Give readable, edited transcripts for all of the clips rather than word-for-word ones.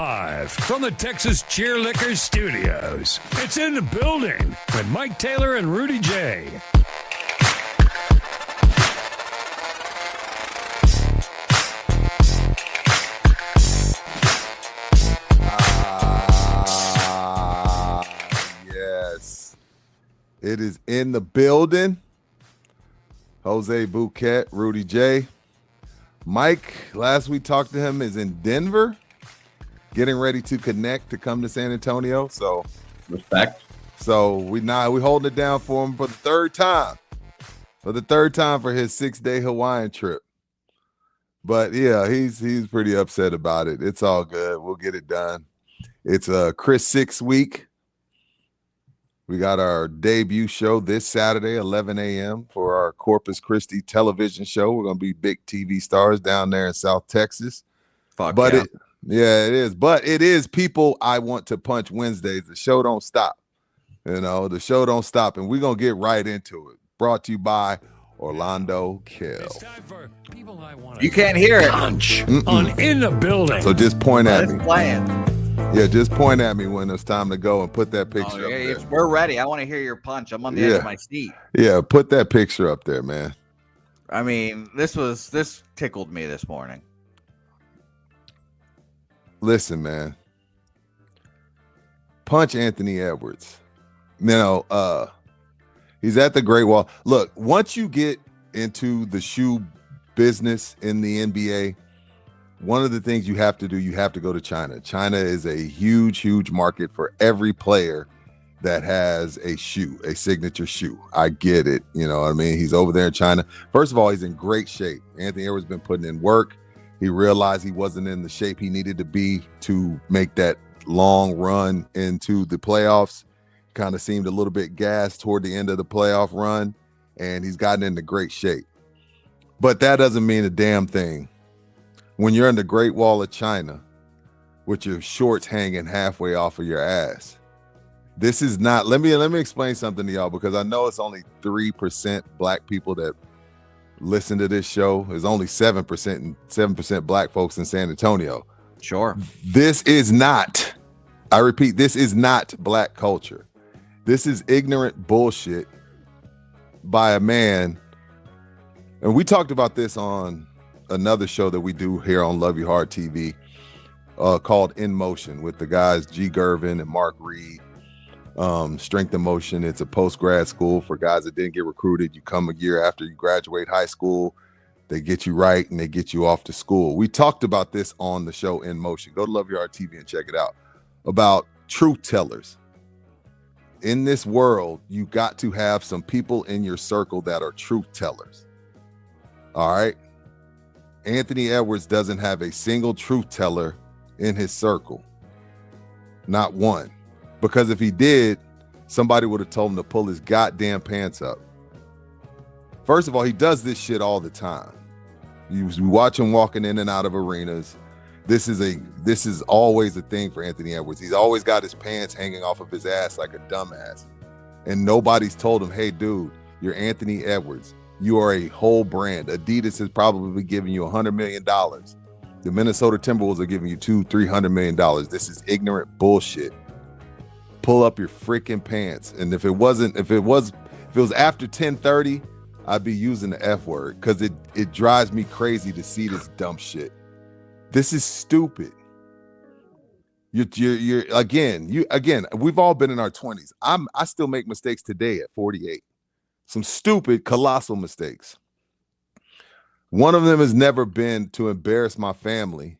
Live from the Texas Cheerlickers Studios. It's In the Building with Mike Taylor and Rudy J. Yes. It is In the Building. Jose Bouquet, Rudy J. Mike, last we talked to him, is in Denver, getting ready to connect to come to San Antonio. So respect. So we holding it down for him for the third time. For his 6-day Hawaiian trip. But yeah, he's pretty upset about it. It's all good. We'll get it done. It's Chris 6 week. We got our debut show this Saturday, 11 a.m. for our Corpus Christi television show. We're going to be big TV stars down there in South Texas. Fuck but yeah. It is. But it is People I Want to Punch Wednesdays. The show don't stop. The show don't stop. And we're going to get right into it. Brought to you by Orlando Kell. It's time for People I Want You can't hear it. Punch on In the Building. So just point at me. It's playing. Yeah, just point at me when it's time to go and put that picture up there. We're ready. I want to hear your punch. I'm on the edge of my seat. Yeah, put that picture up there, man. I mean, this tickled me this morning. Listen, man. Punch Anthony Edwards. He's at the Great Wall. Look, once you get into the shoe business in the NBA, one of the things you have to do, you have to go to China. China is a huge, huge market for every player that has a shoe, a signature shoe. I get it. You know what I mean? He's over there in China. First of all, he's in great shape. Anthony Edwards been putting in work. He realized he wasn't in the shape he needed to be to make that long run into the playoffs. Kind of seemed a little bit gassed toward the end of the playoff run, and he's gotten into great shape. But that doesn't mean a damn thing when you're in the Great Wall of China with your shorts hanging halfway off of your ass. This is not, let me explain something to y'all, because I know it's only 3% black people that listen to this show. There's only 7% and 7% black folks in San Antonio. Sure. This is not, I repeat, this is not black culture. This is ignorant bullshit by a man. And we talked about this on another show that we do here on Love You Hard TV called In Motion with the guys G. Gervin and Mark Reed. Strength in Motion. It's a post-grad school for guys that didn't get recruited. You come a year after you graduate high school. They get you right and they get you off to school. We talked about this on the show In Motion. Go to Love Your Hard TV and check it out. About truth tellers. In this world, you got to have some people in your circle that are truth tellers. All right? Anthony Edwards doesn't have a single truth teller in his circle. Not one. Because if he did, somebody would have told him to pull his goddamn pants up. First of all, he does this shit all the time. You watch him walking in and out of arenas. This is always a thing for Anthony Edwards. He's always got his pants hanging off of his ass like a dumbass. And nobody's told him, hey, dude, you're Anthony Edwards. You are a whole brand. Adidas is probably giving you $100 million. The Minnesota Timberwolves are giving you $200-300 million. This is ignorant bullshit. Pull up your freaking pants. And if it was after 10:30, I'd be using the F word, because it drives me crazy to see this dumb shit. This is stupid. You're again, we've all been in our 20s. I still make mistakes today at 48. Some stupid, colossal mistakes. One of them has never been to embarrass my family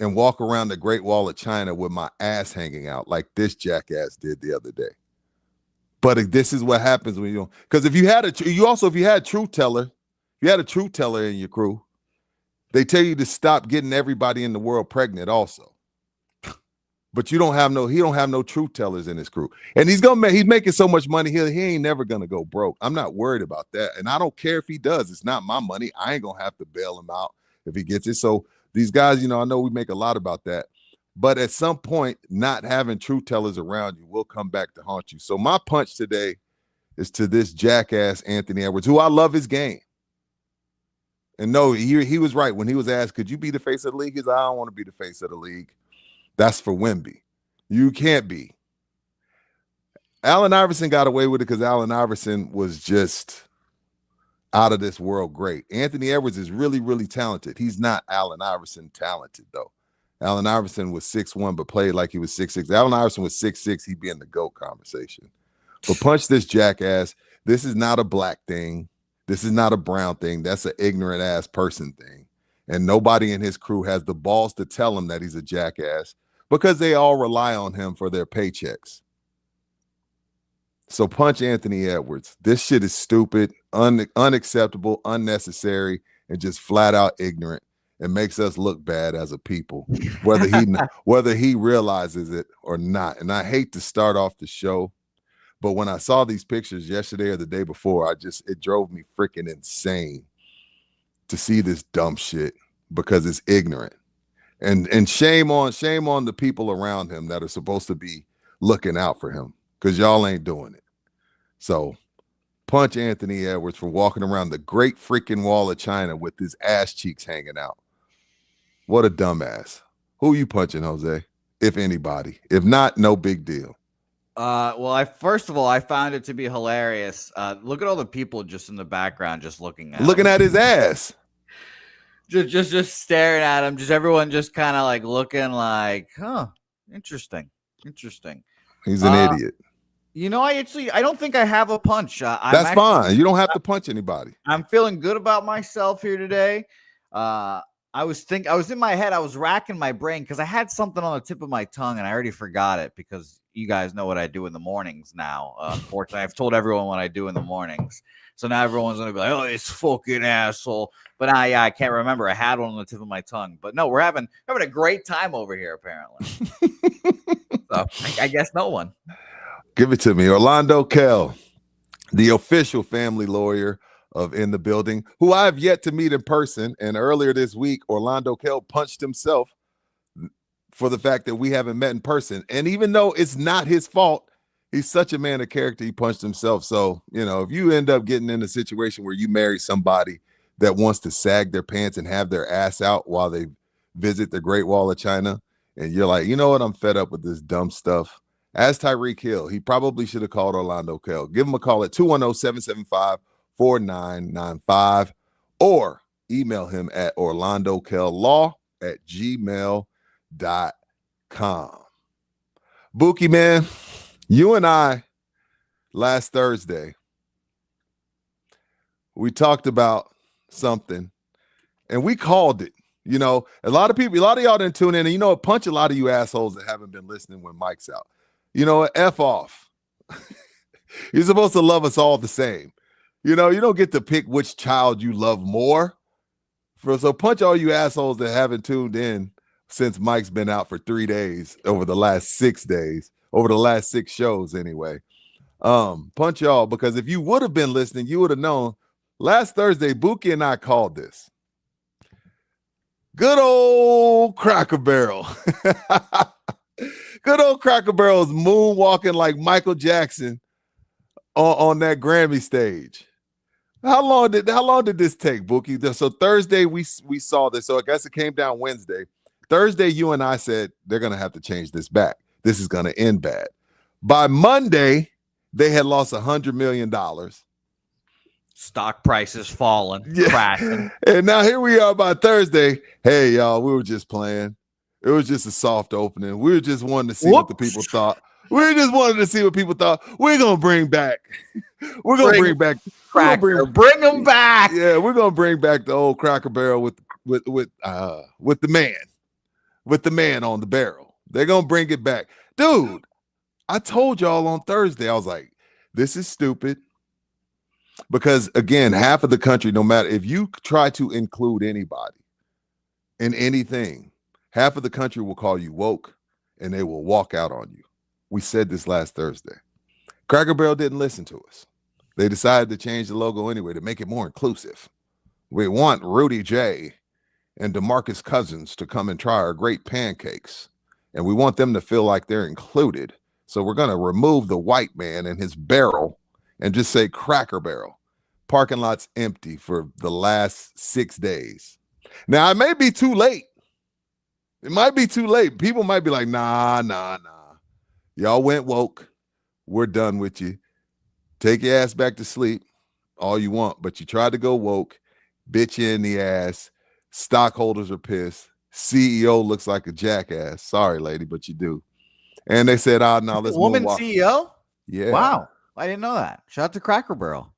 and walk around the Great Wall of China with my ass hanging out like this jackass did the other day. But this is what happens when you don't. Because if you had a truth teller in your crew, they tell you to stop getting everybody in the world pregnant also. But he don't have no truth tellers in his crew. And he's making so much money, he ain't never gonna go broke. I'm not worried about that. And I don't care if he does. It's not my money. I ain't gonna have to bail him out if he gets it. So these guys, I know we make a lot about that. But at some point, not having truth tellers around you will come back to haunt you. So my punch today is to this jackass Anthony Edwards, who I love his game. And no, he was right when he was asked, could you be the face of the league? He said, I don't want to be the face of the league. That's for Wemby. You can't be. Allen Iverson got away with it because Allen Iverson was just out of this world great. Anthony Edwards is really, really talented. He's not Allen Iverson talented, though. Allen Iverson was 6'1", but played like he was 6'6". Allen Iverson was 6'6". He'd be in the GOAT conversation. But punch this jackass. This is not a black thing. This is not a brown thing. That's an ignorant ass person thing. And nobody in his crew has the balls to tell him that he's a jackass because they all rely on him for their paychecks. So punch Anthony Edwards. This shit is stupid, unacceptable, unnecessary, and just flat out ignorant. It makes us look bad as a people, whether he realizes it or not. And I hate to start off the show, but when I saw these pictures yesterday or the day before, it drove me freaking insane to see this dumb shit because it's ignorant. And shame on the people around him that are supposed to be looking out for him, because y'all ain't doing it. So punch Anthony Edwards for walking around the Great Freaking Wall of China with his ass cheeks hanging out. What a dumbass. Who you punching, Jose? If anybody. If not, no big deal. Well, first of all, I found it to be hilarious. Look at all the people just in the background, just looking at his ass. Just staring at him. Just everyone just kind of like looking like, huh, interesting. He's an idiot. You know, I don't think I have a punch. That's fine. You don't have to punch anybody. I'm feeling good about myself here today. I was in my head. I was racking my brain because I had something on the tip of my tongue and I already forgot it because you guys know what I do in the mornings now. Unfortunately, I've told everyone what I do in the mornings. So now everyone's going to be like, oh, this fucking asshole. But I can't remember. I had one on the tip of my tongue. But no, we're having a great time over here, apparently. So I guess no one. Give it to me. Orlando Kell, the official family lawyer of In the Building, who I have yet to meet in person. And earlier this week, Orlando Kell punched himself for the fact that we haven't met in person. And even though it's not his fault, he's such a man of character, he punched himself. So, you know, if you end up getting in a situation where you marry somebody that wants to sag their pants and have their ass out while they visit the Great Wall of China, and you're like, you know what, I'm fed up with this dumb stuff. As Tyreek Hill, he probably should have called Orlando Kell. Give him a call at 210-775-4995 or email him at orlandokell@gmail.com. Buki, man, you and I last Thursday, we talked about something and we called it. You know, a lot of y'all didn't tune in, and you know, punch a lot of you assholes that haven't been listening when Mike's out. You know, F off. You're supposed to love us all the same. You know, you don't get to pick which child you love more. So punch all you assholes that haven't tuned in since Mike's been out for 3 days, over the last 6 days, over the last 6 shows anyway. Punch y'all, because if you would have been listening, you would have known. Last Thursday, Buki and I called this. Good old Cracker Barrel. Good old Cracker Barrel is moonwalking like Michael Jackson on that Grammy stage. How long did this take, Buki? So Thursday we saw this. So I guess it came down Wednesday. Thursday, you and I said they're gonna have to change this back. This is gonna end bad. By Monday, they had lost $100 million. Stock prices falling, crashing. And now here we are by Thursday. Hey, y'all, we were just playing. It was just a soft opening. We were just wanting to see what the people thought. We just wanted to see what people thought. We're gonna bring back. We're gonna bring back. Bring them back. Yeah, we're gonna bring back the old Cracker Barrel with the man on the barrel. They're gonna bring it back, dude. I told y'all on Thursday. I was like, this is stupid. Because again, half of the country, no matter if you try to include anybody in anything, half of the country will call you woke and they will walk out on you. We said this last Thursday. Cracker Barrel didn't listen to us. They decided to change the logo anyway to make it more inclusive. We want Rudy J and DeMarcus Cousins to come and try our great pancakes. And we want them to feel like they're included. So we're going to remove the white man and his barrel and just say Cracker Barrel. Parking lot's empty for the last 6 days. Now, I may be too late. It might be too late. People might be like, nah. Y'all went woke. We're done with you. Take your ass back to sleep all you want. But you tried to go woke, bitch you in the ass. Stockholders are pissed. CEO looks like a jackass. Sorry, lady, but you do. And they said, no, let's woman moonwalk. CEO? Yeah. Wow. I didn't know that. Shout out to Cracker Barrel.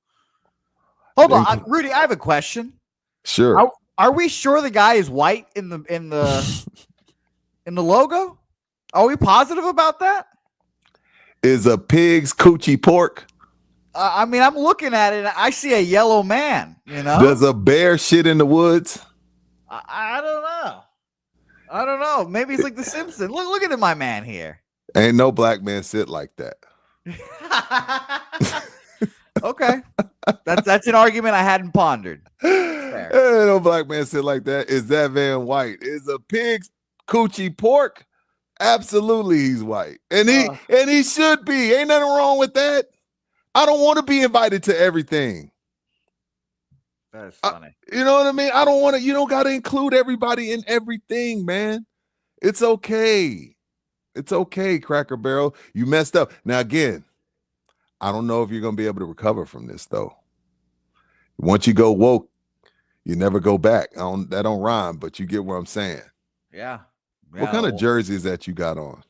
Hold on, Rudy, I have a question. Sure. Are we sure the guy is white in the in the logo? Are we positive about that? Is a pig's coochie pork? I mean, I'm looking at it. And I see a yellow man. You know? Does a bear shit in the woods? I don't know. I don't know. Maybe he's like the Simpsons. Look at my man here. Ain't no black man sit like that. Okay, that's an argument I hadn't pondered. Ain't no black man sit like that. Is that man white? Is a pig's coochie pork? Absolutely, he's white, and he should be. Ain't nothing wrong with that. I don't want to be invited to everything. That's funny. You know what I mean? I don't want to. You don't got to include everybody in everything, man. It's okay. It's okay, Cracker Barrel. You messed up. Now again, I don't know if you're gonna be able to recover from this though. Once you go woke, you never go back. That don't rhyme, but you get what I'm saying. Yeah. What kind of jersey is that you got on?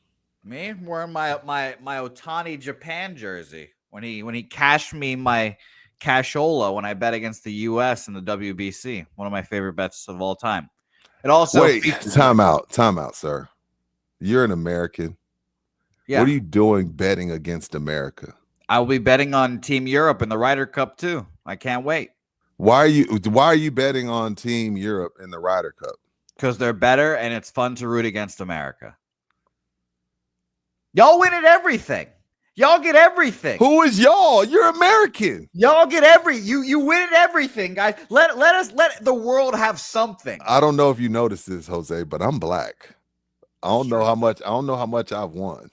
Me? I'm wearing my Otani Japan jersey. When he cashed me my cashola when I bet against the US in the WBC. One of my favorite bets of all time. It also time out, sir. You're an American. Yeah. What are you doing betting against America? I will be betting on Team Europe in the Ryder Cup too. I can't wait. Why are you betting on Team Europe in the Ryder Cup? Because they're better and it's fun to root against America. Y'all win at everything. Y'all get everything. Who is y'all? You're American. Y'all get you win at everything, guys. Let the world have something. I don't know if you noticed this, Jose, but I'm black. I don't know how much I've won.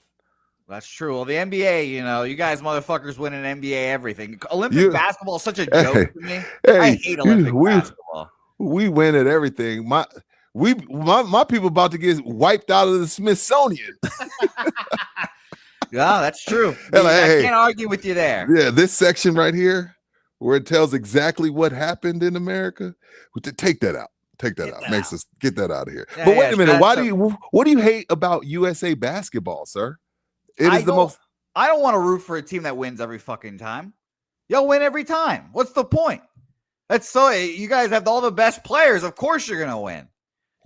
That's true. Well, the NBA, you guys motherfuckers win an NBA everything. Olympic basketball is such a joke to me. I hate Olympic basketball. We win at everything. My people about to get wiped out of the Smithsonian. Yeah, that's true. I can't argue with you there. Yeah, this section right here where it tells exactly what happened in America. Take that out. Take that out. Makes us get that out of here. Yeah, but wait a minute. What do you hate about USA basketball, sir? I don't want to root for a team that wins every fucking time. Y'all win every time. What's the point? You guys have all the best players. Of course you're gonna win.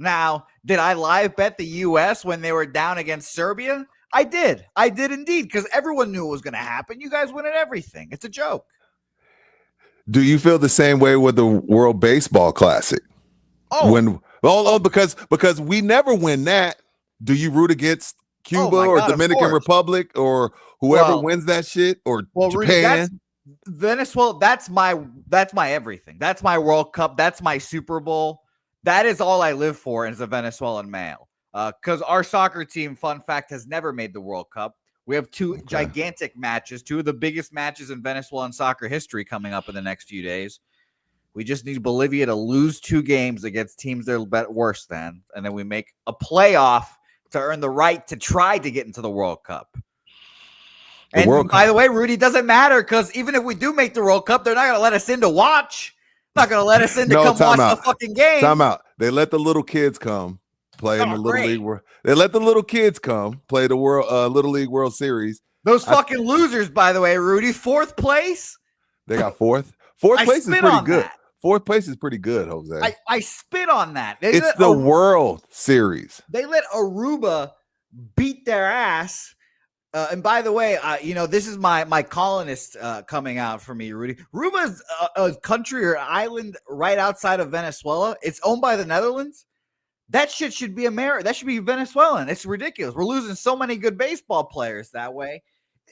Now, did I live bet the US when they were down against Serbia? I did indeed, because everyone knew it was gonna happen. You guys win at everything. It's a joke. Do you feel the same way with the World Baseball Classic? Because we never win that. Do you root against Cuba or Dominican Republic or whoever wins that shit or Japan? Rudy, Venezuela, that's my everything. That's my World Cup. That's my Super Bowl. That is all I live for as a Venezuelan male. Because our soccer team, fun fact, has never made the World Cup. We have two gigantic matches, two of the biggest matches in Venezuelan soccer history coming up in the next few days. We just need Bolivia to lose 2 games against teams they're worse than, and then we make a playoff to earn the right to try to get into the World Cup. And by the way, Rudy, doesn't matter because even if we do make the World Cup, they're not going to let us in to watch. Not going to let us in to come watch the fucking game. Time out. They let the little kids come play in the Little League. They let the little kids come play the Little League World Series. Those fucking losers, by the way, Rudy. 4th place. They got 4th. 4th place is pretty good. 4th place is pretty good, Jose. I spit on that. It's the World Series. They let Aruba beat their ass. And by the way, this is my colonist coming out for me, Rudy. Aruba is a country or island right outside of Venezuela. It's owned by the Netherlands. That shit should be American. That should be Venezuelan. It's ridiculous. We're losing so many good baseball players that way.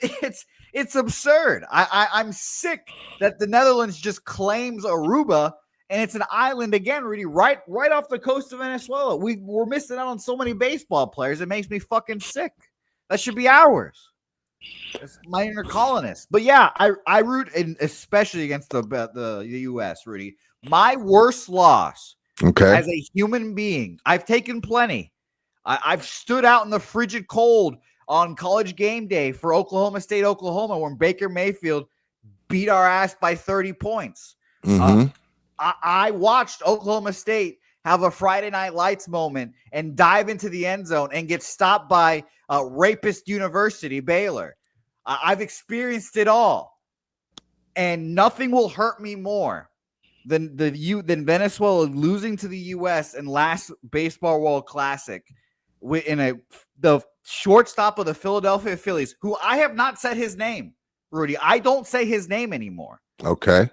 It's absurd. I'm sick that the Netherlands just claims Aruba and it's an island again, Rudy, right off the coast of Venezuela. We're missing out on so many baseball players. It makes me fucking sick. That should be ours. It's my inner colonist. But yeah, I root especially against the U.S., Rudy. My worst loss as a human being, I've taken plenty. I've stood out in the frigid cold on College game day for Oklahoma State, Oklahoma, when Baker Mayfield beat our ass by 30 points. I watched Oklahoma State have a Friday Night Lights moment and dive into the end zone and get stopped by Rapist University, Baylor. I've experienced it all, and nothing will hurt me more than Venezuela losing to the U.S. in last Baseball World Classic in the shortstop of the Philadelphia Phillies, who I have not said his name, Rudy. I don't say his name anymore. Okay.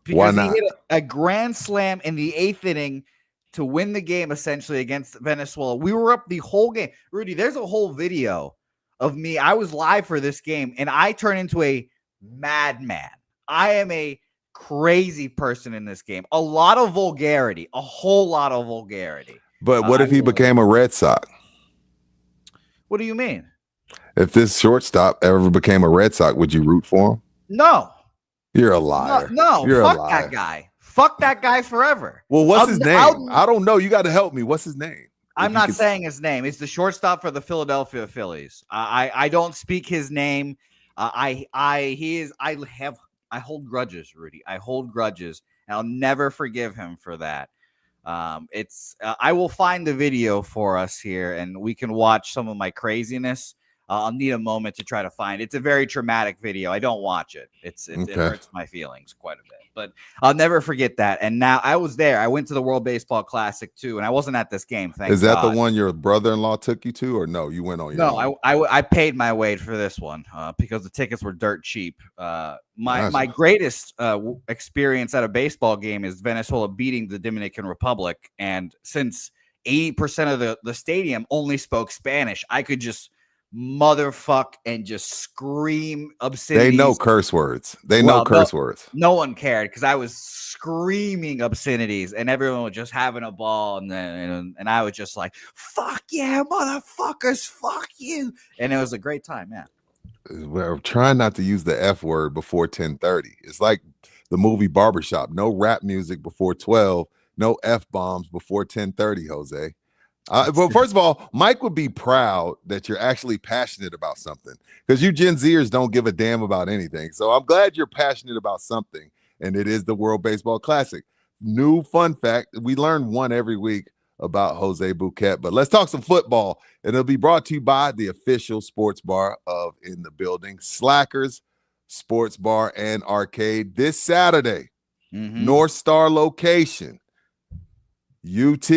Because why not? He hit a grand slam in the 8th inning to win the game, essentially, against Venezuela. We were up the whole game. Rudy, there's a whole video of me. I was live for this game, and I turn into a madman. I am a crazy person in this game. A lot of vulgarity, a whole lot of vulgarity. But what if he became a Red Sox? What do you mean? If this shortstop ever became a Red Sox, would you root for him? No. You're a liar. No, You're fuck a liar. that guy. Fuck that guy forever. Well, what's his name? I don't know. You got to help me. What's his name? I'm not saying his name. It's the shortstop for the Philadelphia Phillies. I don't speak his name. I hold grudges, Rudy. I hold grudges, and I'll never forgive him for that. I will find the video for us here, and we can watch some of my craziness. I'll need a moment to try to find it. It's a very traumatic video. I don't watch it. It hurts my feelings quite a bit, but I'll never forget that. And now I was there. I went to the World Baseball Classic too, and I wasn't at this game. Is that the one your brother-in-law took you to, or no? You went on your own? I paid my way for this one because the tickets were dirt cheap. My greatest experience at a baseball game is Venezuela beating the Dominican Republic, and since 80% of the stadium only spoke Spanish, I could just motherfuck and just scream obscenities. They know curse words. Know curse words. No one cared because I was screaming obscenities and everyone was just having a ball, and I was just like, fuck yeah, motherfuckers, fuck you. And it was a great time, yeah. We're trying not to use the F word before 10:30. It's like the movie Barbershop. No rap music before 12. No F bombs before 10:30, Jose. Well, first of all, Mike would be proud that you're actually passionate about something, because you Gen Zers don't give a damn about anything. So I'm glad you're passionate about something, and it is the World Baseball Classic. New fun fact, we learn one every week about Jose Bouquet, but let's talk some football, and it'll be brought to you by the official sports bar of In the Building, Slackers Sports Bar and Arcade, this Saturday. North Star location, UT,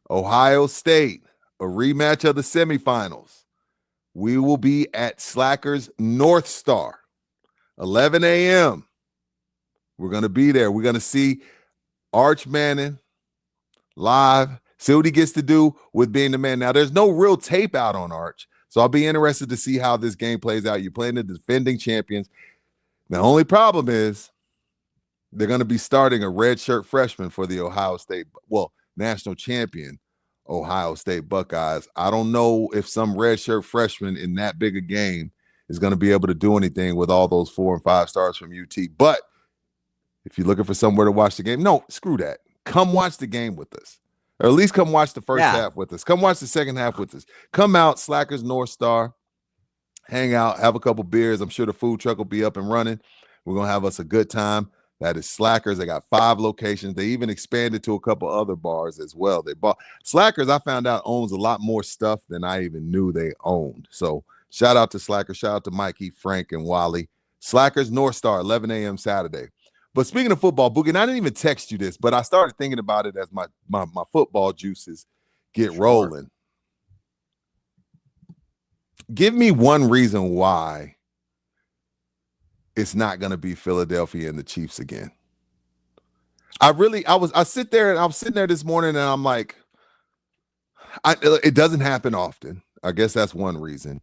Ohio State, a rematch of the semifinals. We will be at Slackers North Star, 11 a.m. We're going to be there. We're going to see Arch Manning live, see what he gets to do with being the man. Now, there's no real tape out on Arch, so I'll be interested to see how this game plays out. You're playing the defending champions. The only problem is they're going to be starting a redshirt freshman for the Ohio State, national champion Ohio State Buckeyes. I don't know if some redshirt freshman in that big a game is going to be able to do anything with all those 4 and 5 stars from UT. But if you're looking for somewhere to watch the game, no, screw that. Come watch the game with us, or at least come watch the first half with us. Come watch the second half with us. Come out, Slackers North Star, hang out, have a couple beers. I'm sure the food truck will be up and running. We're going to have us a good time. That is Slackers. They got 5 locations. They even expanded to a couple other bars as well. They bought Slackers. I found out owns a lot more stuff than I even knew they owned. So shout out to Slackers. Shout out to Mikey, Frank, and Wally. Slackers North Star, 11 a.m. Saturday. But speaking of football, Boogie, and I didn't even text you this, but I started thinking about it as my football juices get rolling. Give me one reason why it's not going to be Philadelphia and the Chiefs again. I was sitting there this morning and I'm like, it doesn't happen often. I guess that's one reason.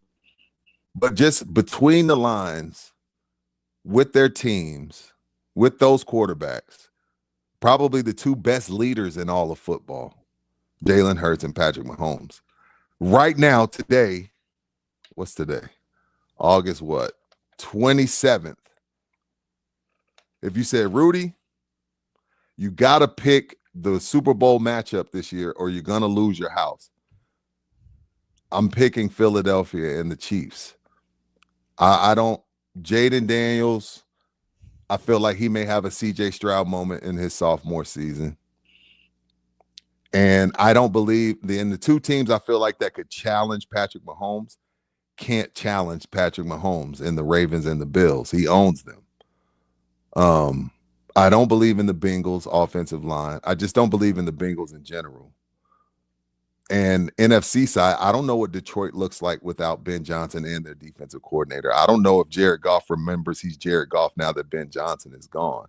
But just between the lines with their teams, with those quarterbacks, probably the 2 best leaders in all of football, Jalen Hurts and Patrick Mahomes. Right now, today, what's today? August 27th. If you said, Rudy, you got to pick the Super Bowl matchup this year or you're going to lose your house, I'm picking Philadelphia and the Chiefs. I don't. Jaden Daniels, I feel like he may have a CJ Stroud moment in his sophomore season. And I don't believe in the two teams I feel like that could challenge Patrick Mahomes can't challenge Patrick Mahomes in the Ravens and the Bills. He owns them. I don't believe in the Bengals offensive line. I just don't believe in the Bengals in general. And NFC side, I don't know what Detroit looks like without Ben Johnson and their defensive coordinator. I don't know if Jared Goff remembers he's Jared Goff now that Ben Johnson is gone.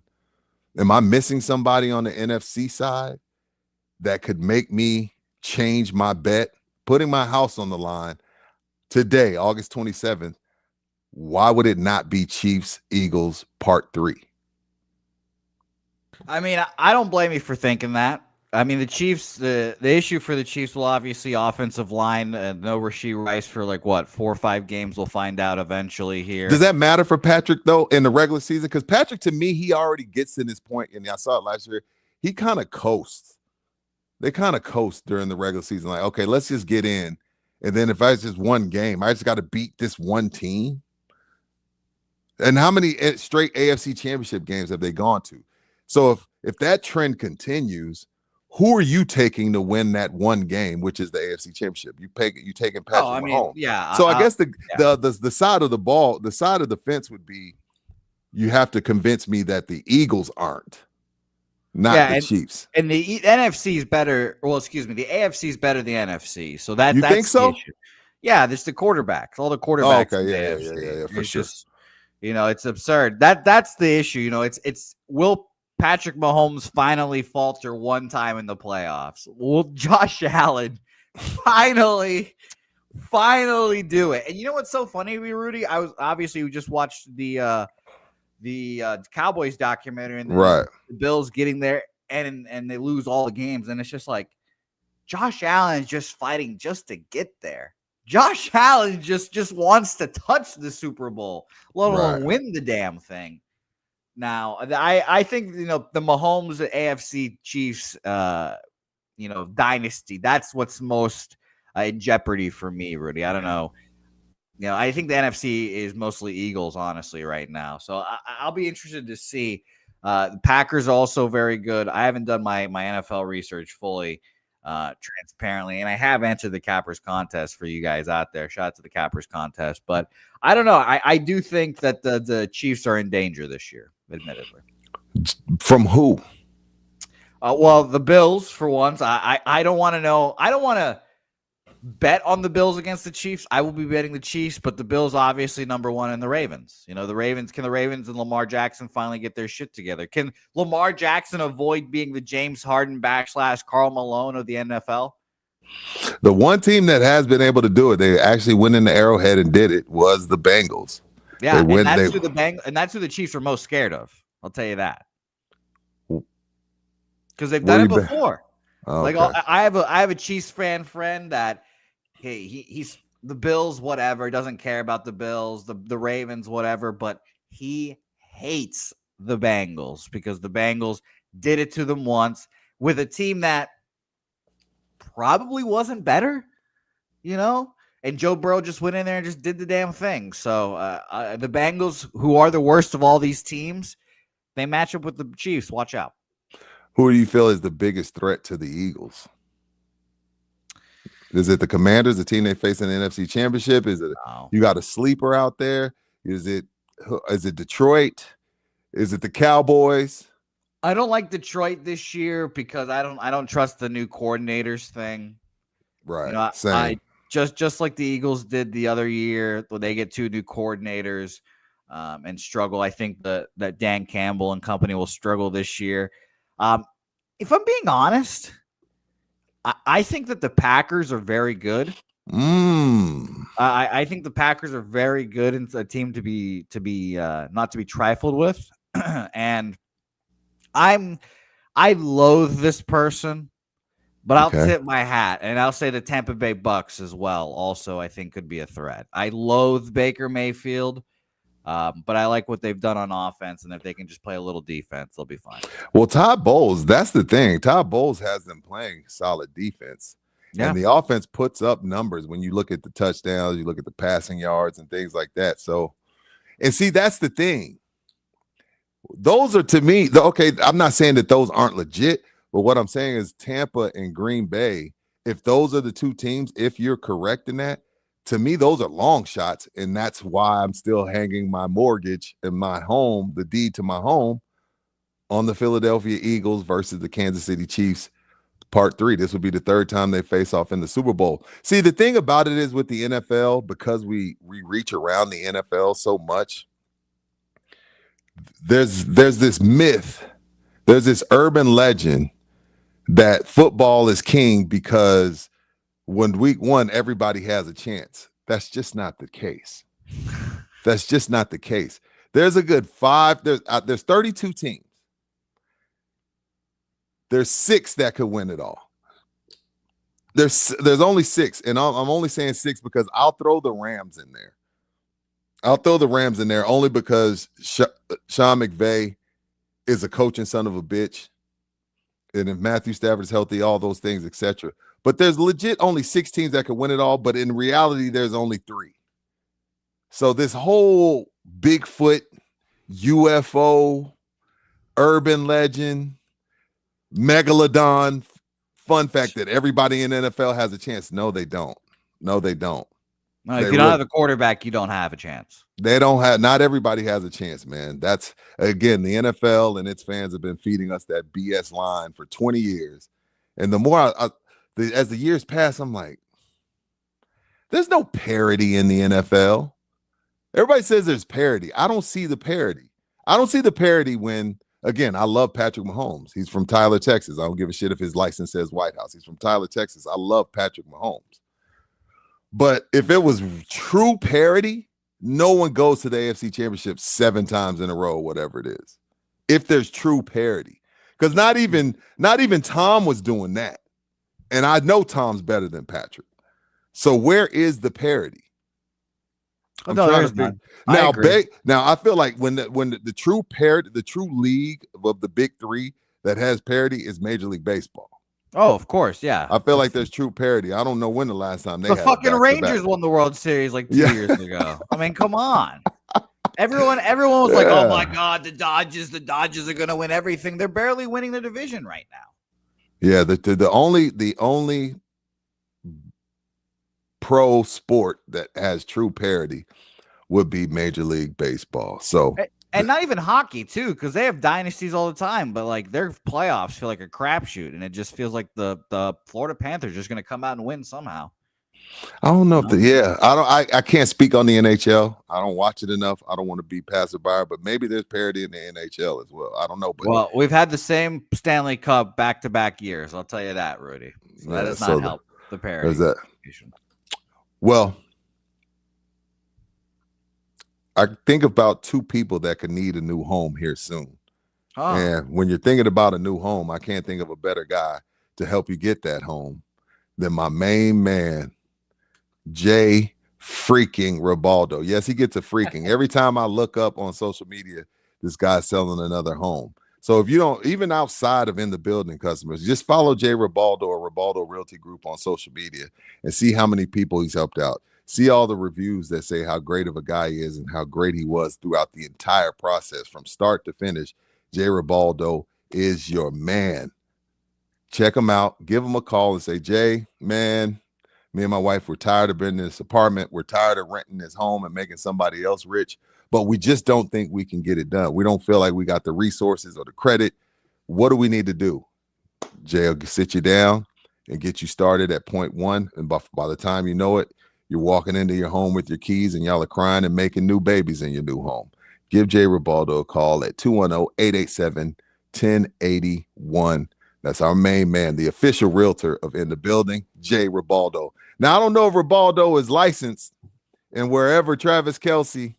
Am I missing somebody on the NFC side that could make me change my bet? Putting my house on the line today, August 27th, why would it not be Chiefs Eagles part 3? I mean, I don't blame you for thinking that. I mean, the Chiefs, the issue for the Chiefs will obviously offensive line. No Rashee Rice for 4 or 5 games. We'll find out eventually here. Does that matter for Patrick, though, in the regular season? Because Patrick, to me, he already gets in his point, and I saw it last year. He kind of coasts. They kind of coast during the regular season. Like, okay, let's just get in. And then if it's just one game, I just got to beat this one team. And how many straight AFC championship games have they gone to? So if that trend continues, who are you taking to win that one game, which is the AFC championship? You taking Patrick Mahomes. Yeah. So I guess the side of the ball, the side of the fence would be you have to convince me that the Eagles aren't. Not the Chiefs. And the NFC is better. Well, excuse me. The AFC is better than the NFC. So that's think so? the issue. Yeah, there's the quarterbacks. All the quarterbacks. Oh, okay. Yeah. For it's sure. just, it's absurd. That's the issue. It's will Patrick Mahomes finally falter one time in the playoffs? Will Josh Allen finally do it? And you know what's so funny to me, Rudy? We just watched the Cowboys documentary, and the Bills getting there and they lose all the games, and it's just like Josh Allen is just fighting just to get there. Josh Allen just wants to touch the Super Bowl, let alone win the damn thing. Now, I think the Mahomes AFC Chiefs dynasty, that's what's most in jeopardy for me, Rudy. I don't know. I think the NFC is mostly Eagles, honestly, right now. So I'll be interested to see. The Packers are also very good. I haven't done my NFL research fully, transparently, and I have answered the Cappers contest for you guys out there. Shout out to the Cappers contest. But I don't know. I do think that the Chiefs are in danger this year, admittedly. From who? Well, the Bills, for once. I don't want to know. I don't want to bet on the Bills against the Chiefs. I will be betting the Chiefs, but the Bills obviously number one, and the Ravens. Can the Ravens and Lamar Jackson finally get their shit together? Can Lamar Jackson avoid being the James Harden / Karl Malone of the NFL? The one team that has been able to do it, they actually went in the Arrowhead and did it, was the Bengals. Yeah, and that's who the Chiefs are most scared of. I'll tell you that. Because they've done it before. Okay. I have a Chiefs fan friend that he's the Bills, whatever, doesn't care about the Bills, the Ravens, whatever, but he hates the Bengals because the Bengals did it to them once with a team that probably wasn't better, and Joe Burrow just went in there and just did the damn thing. So the Bengals, who are the worst of all these teams, they match up with the Chiefs. Watch out. Who do you feel is the biggest threat to the Eagles? Is it the Commanders, the team they face in the NFC Championship? Is it you got a sleeper out there? Is it Detroit? Is it the Cowboys? I don't like Detroit this year because I don't trust the new coordinators thing. Right. Same. I just like the Eagles did the other year when they get 2 new coordinators and struggle. I think that Dan Campbell and company will struggle this year. If I'm being honest, I think that the Packers are very good. I think the Packers are very good and a team to be not to be trifled with. And I loathe this person, but I'll tip my hat and I'll say the Tampa Bay Bucks as well. Also, I think could be a threat. I loathe Baker Mayfield. But I like what they've done on offense, and if they can just play a little defense, they'll be fine. Well, Todd Bowles, that's the thing. Todd Bowles has them playing solid defense. Yeah. And the offense puts up numbers when you look at the touchdowns, you look at the passing yards and things like that. So, and see, that's the thing. Those are, to me, okay, I'm not saying that those aren't legit, but what I'm saying is Tampa and Green Bay, if those are the two teams, if you're correct in that, to me, those are long shots. And that's why I'm still hanging my mortgage and my home, the deed to my home, on the Philadelphia Eagles versus the Kansas City Chiefs. Part 3. This would be the third time they face off in the Super Bowl. See, the thing about it is with the NFL, because we reach around the NFL so much, there's this myth, there's this urban legend that football is king because when week 1, everybody has a chance. That's just not the case. That's just not the case. There's a good 5, there's 32 teams. There's 6 that could win it all. There's only 6, and I'm only saying 6 because I'll throw the Rams in there. I'll throw the Rams in there only because Sean McVay is a coaching son of a bitch, and if Matthew Stafford's healthy, all those things, etc. But there's legit only 6 teams that could win it all, but in reality, there's only 3. So this whole Bigfoot, UFO, urban legend, Megalodon fun fact that everybody in the NFL has a chance. No, they don't. No, they don't. No, if you don't have a quarterback, you don't have a chance. They don't have. Not everybody has a chance, man. That's, again, the NFL and its fans have been feeding us that BS line for 20 years. And the more as the years pass, I'm like, there's no parity in the NFL. Everybody says there's parity. I don't see the parity. I don't see the parity when, again, I love Patrick Mahomes. He's from Tyler, Texas. I don't give a shit if his license says White House. He's from Tyler, Texas. I love Patrick Mahomes. But if it was true parity, no one goes to the AFC Championship 7 times in a row, whatever it is. If there's true parity. Because not even Tom was doing that. And I know Tom's better than Patrick. So where is the parity? No, there's none. Now I feel like when the true parity, the true league of the big 3 that has parity is Major League Baseball. Oh, of course, yeah. I feel like there's true parity. I don't know when the last time they the had fucking Rangers won the World Series like 2 years ago. I mean, come on. Everyone was like, "Oh my God, the Dodgers are gonna win everything." They're barely winning the division right now. Yeah, the only pro sport that has true parity would be Major League Baseball. So, and not even hockey too, because they have dynasties all the time. But like their playoffs feel like a crapshoot, and it just feels like the Florida Panthers are just going to come out and win somehow. I don't know if I can't speak on the NHL. I don't watch it enough. I don't want to be passerby, but maybe there's parity in the NHL as well. I don't know. But well, we've had the same Stanley Cup back-to-back years. I'll tell you that, Rudy. So that does not help the parity. Is that? Well, I think about 2 people that could need a new home here soon. Oh. And when you're thinking about a new home, I can't think of a better guy to help you get that home than my main man, Jay freaking Ribaldo. Yes, he gets a freaking. Every time I look up on social media, this guy's selling another home. So if you don't, even outside of In the Building customers, just follow Jay Ribaldo or Ribaldo Realty Group on social media and see how many people he's helped out. See all the reviews that say how great of a guy he is and how great he was throughout the entire process from start to finish. Jay Ribaldo is your man. Check him out. Give him a call and say, Jay, man, me and my wife, we're tired of being in this apartment. We're tired of renting this home and making somebody else rich, but we just don't think we can get it done. We don't feel like we got the resources or the credit. What do we need to do? Jay will sit you down and get you started at point 1. And by the time you know it, you're walking into your home with your keys and y'all are crying and making new babies in your new home. Give Jay Ribaldo a call at 210-887-1081. That's our main man, the official realtor of In the Building, Jay Ribaldo. Now, I don't know if Ribaldo is licensed and wherever Travis Kelce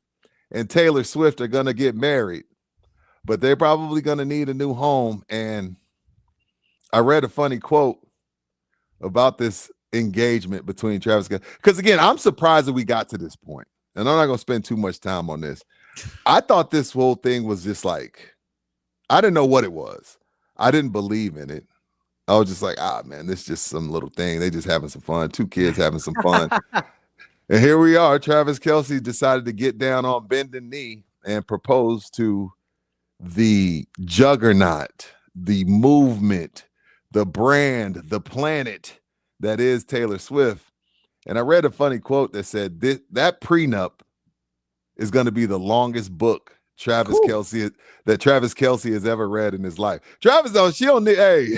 and Taylor Swift are going to get married, but they're probably going to need a new home. And I read a funny quote about this engagement between Travis Kelce. Because, again, I'm surprised that we got to this point. And I'm not going to spend too much time on this. I thought this whole thing was just like, I didn't know what it was. I didn't believe in it. I was just like, man, this is just some little thing. They just having some fun. Two kids having some fun. And here we are. Travis Kelce decided to get down on bended knee and propose to the juggernaut, the movement, the brand, the planet that is Taylor Swift. And I read a funny quote that said that prenup is going to be the longest book Travis Kelce has ever read in his life. Travis, though, she don't need, hey,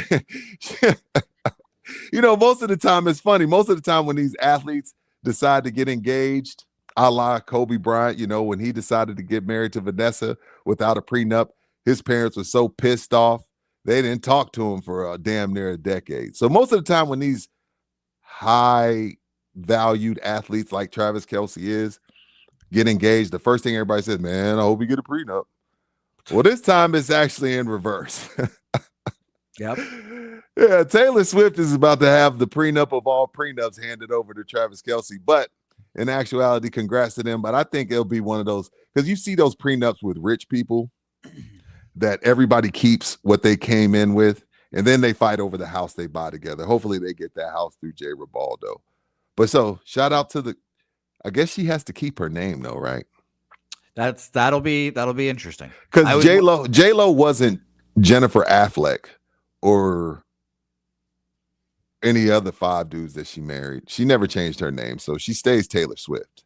most of the time it's funny. Most of the time when these athletes decide to get engaged, a la Kobe Bryant, when he decided to get married to Vanessa without a prenup, his parents were so pissed off, they didn't talk to him for damn near a decade. So most of the time when these high valued athletes like Travis Kelce get engaged, the first thing everybody says, man, I hope you get a prenup. Well, this time it's actually in reverse. Yep. Yeah, Taylor Swift is about to have the prenup of all prenups handed over to Travis Kelce. But in actuality, congrats to them. But I think it'll be one of those, because you see those prenups with rich people that everybody keeps what they came in with, and then they fight over the house they buy together. Hopefully they get that house through Jay Ribaldo. But so shout out to I guess she has to keep her name though, right? That'll be interesting. Because J-Lo wasn't Jennifer Affleck or any other 5 dudes that she married. She never changed her name, so she stays Taylor Swift.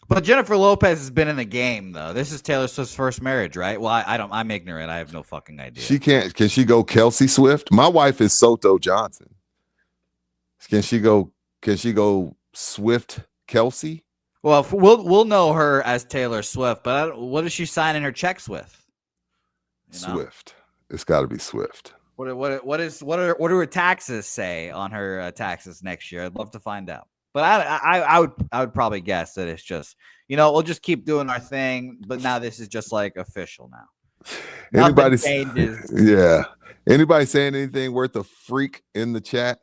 But Jennifer Lopez has been in the game though. This is Taylor Swift's first marriage, right? Well, I'm ignorant. I have no fucking idea. She can't. Can she go Kelce Swift? My wife is Soto Johnson. Can she go Swift Kelce? Well, we'll know her as Taylor Swift, but what is she signing her checks with? Swift. It's got to be Swift. What do her taxes say on her taxes next year? I'd love to find out. But I would probably guess that it's just, we'll just keep doing our thing. But now this is just like official now. Anybody changes. Yeah. Anybody saying anything worth a freak in the chat?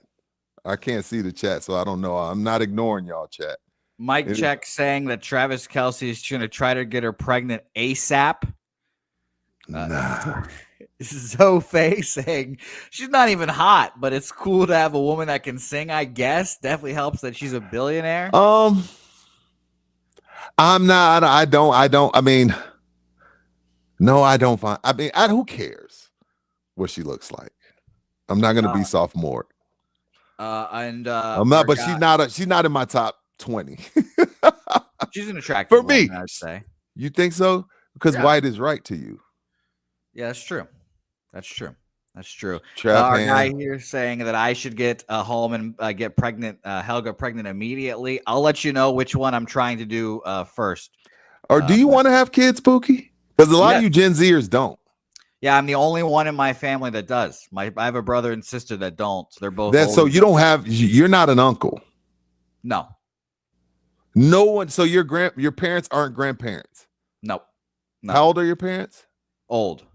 I can't see the chat, so I don't know. I'm not ignoring y'all, chat. Mike Check saying that Travis Kelce is going to try to get her pregnant ASAP. Nah. Zoe saying she's not even hot, but it's cool to have a woman that can sing, I guess. Definitely helps that she's a billionaire. I'm not. I mean, no, I don't find. I mean, who cares what she looks like? I'm not going to be sophomore. I'm not, but she's not in my top 20. She's an attractive for me, woman, I'd say. You think so? Because white is right to you. Yeah, that's true. Our guy here saying that I should get home and get pregnant, Helga pregnant immediately. I'll let you know which one I'm trying to do first. Or do you want to have kids, Pookie? Because a lot of you Gen Zers don't. Yeah, I'm the only one in my family that does. I have a brother and sister that don't. So they're both. So you're not an uncle. No. No one. So your parents aren't grandparents. No. How old are your parents? Old.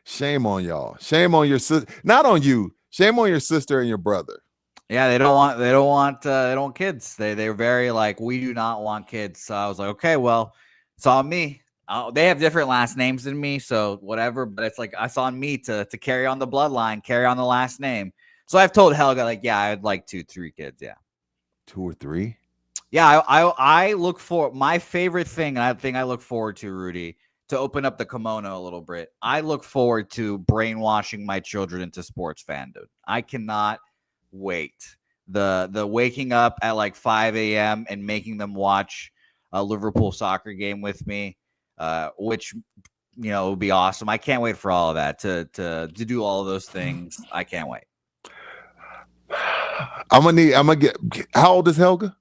Shame on y'all. Shame on your sister. Not on you. Shame on your sister and your brother. Yeah, they don't want kids. They're very like, we do not want kids. So I was like, okay, well, it's on me. They have different last names than me, so whatever. But it's like it's on me to carry on the bloodline, carry on the last name. So I've told Helga, like, yeah, I'd like 2-3 kids. Yeah, 2 or 3. Yeah, I look for my favorite thing, and I think I look forward to, Rudy, to open up the kimono a little bit. I look forward to brainwashing my children into sports fandom. I cannot wait. The waking up at like 5 a.m. and making them watch a Liverpool soccer game with me, which would be awesome. I can't wait for all of that to do all of those things. I can't wait. I'm gonna get. How old is Helga?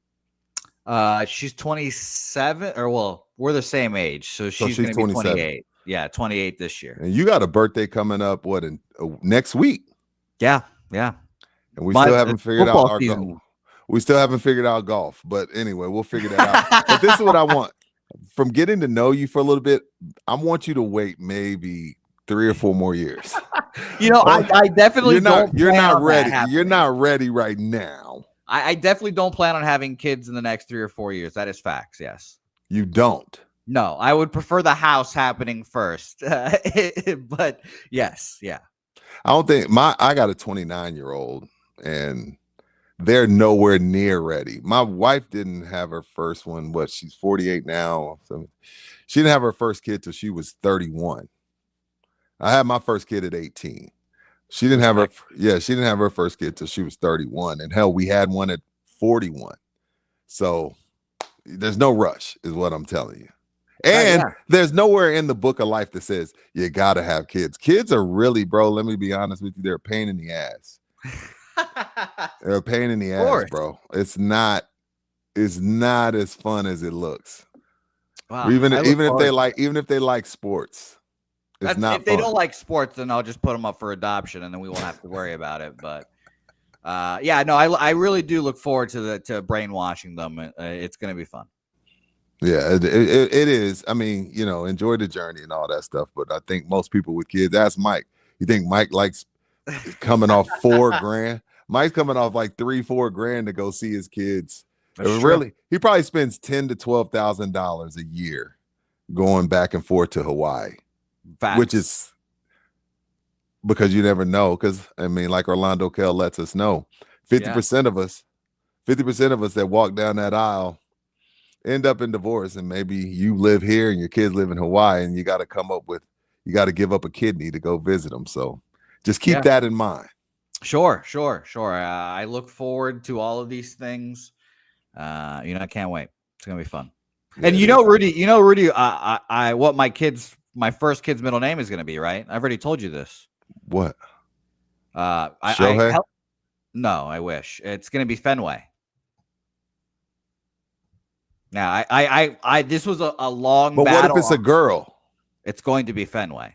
She's 27, or well, we're the same age, so she's gonna be 28. Yeah, 28 this year. And you got a birthday coming up. What in next week? Yeah. And we still haven't figured out our golf. We still haven't figured out golf, but anyway, we'll figure that out. But this is what I want. From getting to know you for a little bit, I want you to wait maybe 3 or 4 more years. I definitely you're not ready. You're not ready right now. I definitely don't plan on having kids in the next 3 or 4 years. That is facts. Yes. You don't. No, I would prefer the house happening first. But yes, yeah. I don't think I got a 29-year-old and they're nowhere near ready. My wife didn't have her first one. What, she's 48 now. So she didn't have her first kid till she was 31. I had my first kid at 18. She didn't have her, she didn't have her first kid till she was 31. And hell, we had one at 41. So there's no rush, is what I'm telling you. And there's nowhere in the book of life that says you gotta have kids. Kids are really, bro, let me be honest with you, they're a pain in the ass. They're a pain in the ass, bro. It's not as fun as it looks. Wow. Even if they like sports. It's not if they don't like sports, then I'll just put them up for adoption and then we won't have to worry about it. But I really do look forward to brainwashing them. It's gonna be fun. Yeah, it is. I mean, enjoy the journey and all that stuff. But I think most people with kids, ask Mike. You think Mike likes coming off $4,000? Mike's coming off like $3,000-4,000 to go see his kids. Really, he probably spends $10,000 to $12,000 a year going back and forth to Hawaii, which is because you never know. Because I mean, like Orlando Kell lets us know, 50% of us that walk down that aisle end up in divorce, and maybe you live here and your kids live in Hawaii, and you got to give up a kidney to go visit them. So just keep that in mind. Sure. I look forward to all of these things. I can't wait. It's gonna be fun. And Rudy, what my first kid's middle name is gonna be, right? I've already told you this. What? No, I wish. It's gonna be Fenway. Now, I this was a long battle. But what if it's a girl? It's going to be Fenway.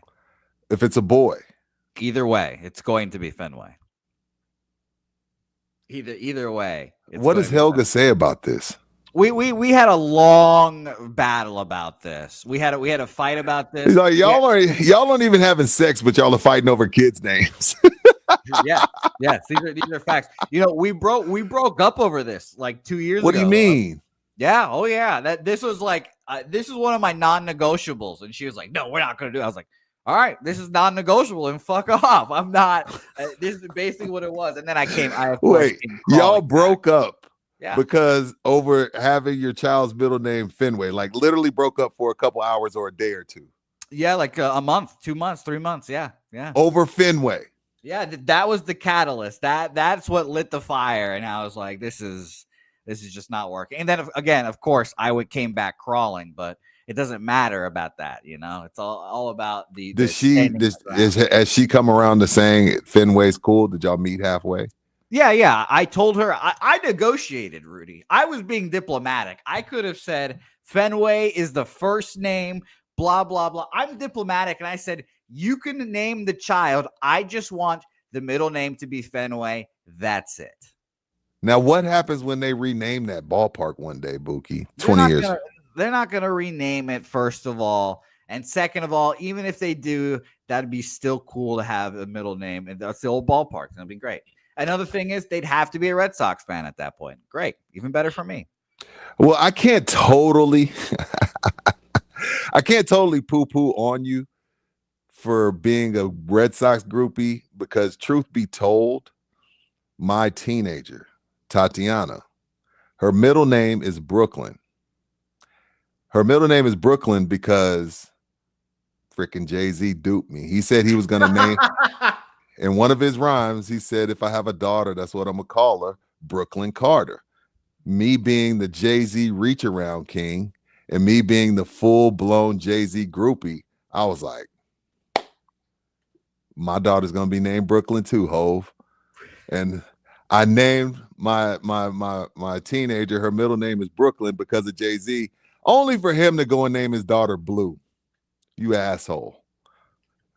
If it's a boy? Either way, it's going to be Fenway. Either way. What does Helga say about this? We had a long battle about this. We had a fight about this. He's like, y'all aren't even having sex, but y'all are fighting over kids' names. Yes, these are facts. We broke up over this like 2 years ago. What do you mean? Yeah. Oh, yeah. This was like, this is one of my non-negotiables. And she was like, no, we're not going to do it. I was like, all right, this is non-negotiable and fuck off. I'm not. This is basically what it was. And then y'all broke up because over having your child's middle name Fenway, like literally broke up for a couple hours or a day or two. Yeah, like a month, 2 months, 3 months. Yeah. Over Fenway. Yeah, that was the catalyst. That's what lit the fire. And I was like, this is just not working. And then again, of course, came back crawling, but it doesn't matter about that. It's all about has she come around to saying Fenway's cool? Did y'all meet halfway? Yeah. I told her I negotiated, Rudy. I was being diplomatic. I could have said Fenway is the first name, blah, blah, blah. I'm diplomatic. And I said, you can name the child. I just want the middle name to be Fenway. That's it. Now, what happens when they rename that ballpark one day, Buki? 20 years. They're not going to rename it, first of all. And second of all, even if they do, that'd be still cool to have a middle name. And that's the old ballpark. That'd be great. Another thing is they'd have to be a Red Sox fan at that point. Great. Even better for me. Well, I can't totally poo-poo on you for being a Red Sox groupie, because truth be told, my teenager, Tatiana, her middle name is Brooklyn. Her middle name is Brooklyn because freaking Jay-Z duped me. He said he was going to name, in one of his rhymes, he said, if I have a daughter, that's what I'm going to call her, Brooklyn Carter. Me being the Jay-Z reach around king and me being the full-blown Jay-Z groupie, I was like, my daughter's going to be named Brooklyn too, Hove. And I named my teenager, her middle name is Brooklyn because of Jay-Z, only for him to go and name his daughter Blue. You asshole.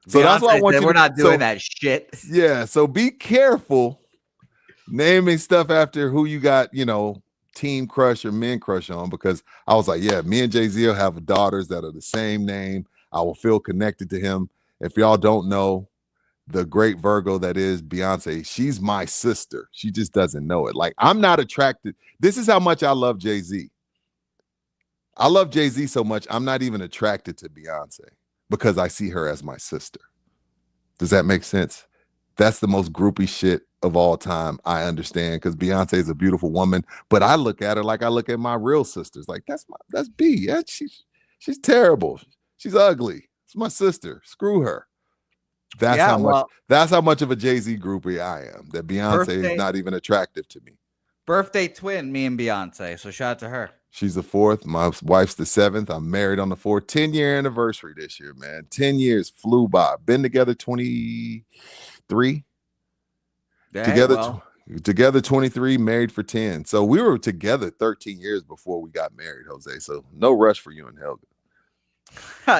So that's why I want you we're not doing that shit. Yeah, so be careful naming stuff after who you got, team crush or men crush on, because I was like, yeah, me and Jay-Z will have daughters that are the same name. I will feel connected to him. If y'all don't know, the great Virgo that is Beyonce, she's my sister. She just doesn't know it. Like, I'm not attracted. This is how much I love Jay-Z. I love Jay-Z so much, I'm not even attracted to Beyonce because I see her as my sister. Does that make sense? That's the most groupie shit of all time. I understand because Beyonce is a beautiful woman, but I look at her like I look at my real sisters. Like that's B. Yeah, she's terrible. She's ugly. It's my sister. Screw her. That's how much of a Jay-Z groupie I am. That Beyonce is not even attractive to me. Birthday twin, me and Beyonce. So shout out to her. She's the 4th. My wife's the 7th. I'm married on the 4th. 10-year anniversary this year, man. 10 years flew by. Been together 23. Together 23, married for 10. So we were together 13 years before we got married, Jose. So no rush for you and Helga.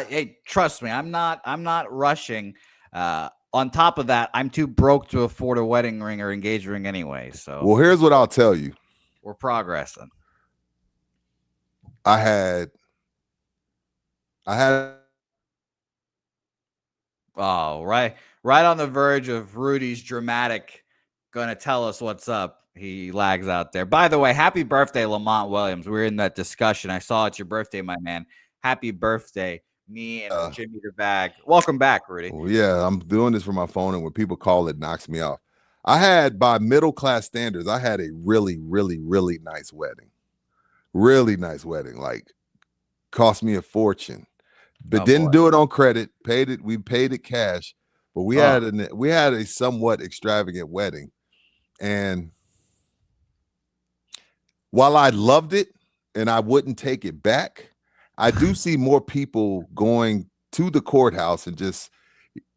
Hey, trust me, I'm not rushing. On top of that, I'm too broke to afford a wedding ring or engagement ring anyway. So well, here's what I'll tell you. We're progressing. I had right on the verge of Rudy's dramatic gonna tell us what's up. He lags out there. By the way, happy birthday, Lamont Williams. We were in that discussion. I saw it's your birthday, my man. Happy birthday, me and Jimmy the Bag. Welcome back, Rudy. Well, yeah, I'm doing this from my phone, and when people call, it knocks me off. I had, by middle class standards, I had a really, really, really nice wedding. Really nice wedding. Like, cost me a fortune, but didn't do it on credit. We paid it cash, but we had a somewhat extravagant wedding. And while I loved it and I wouldn't take it back, I do see more people going to the courthouse and just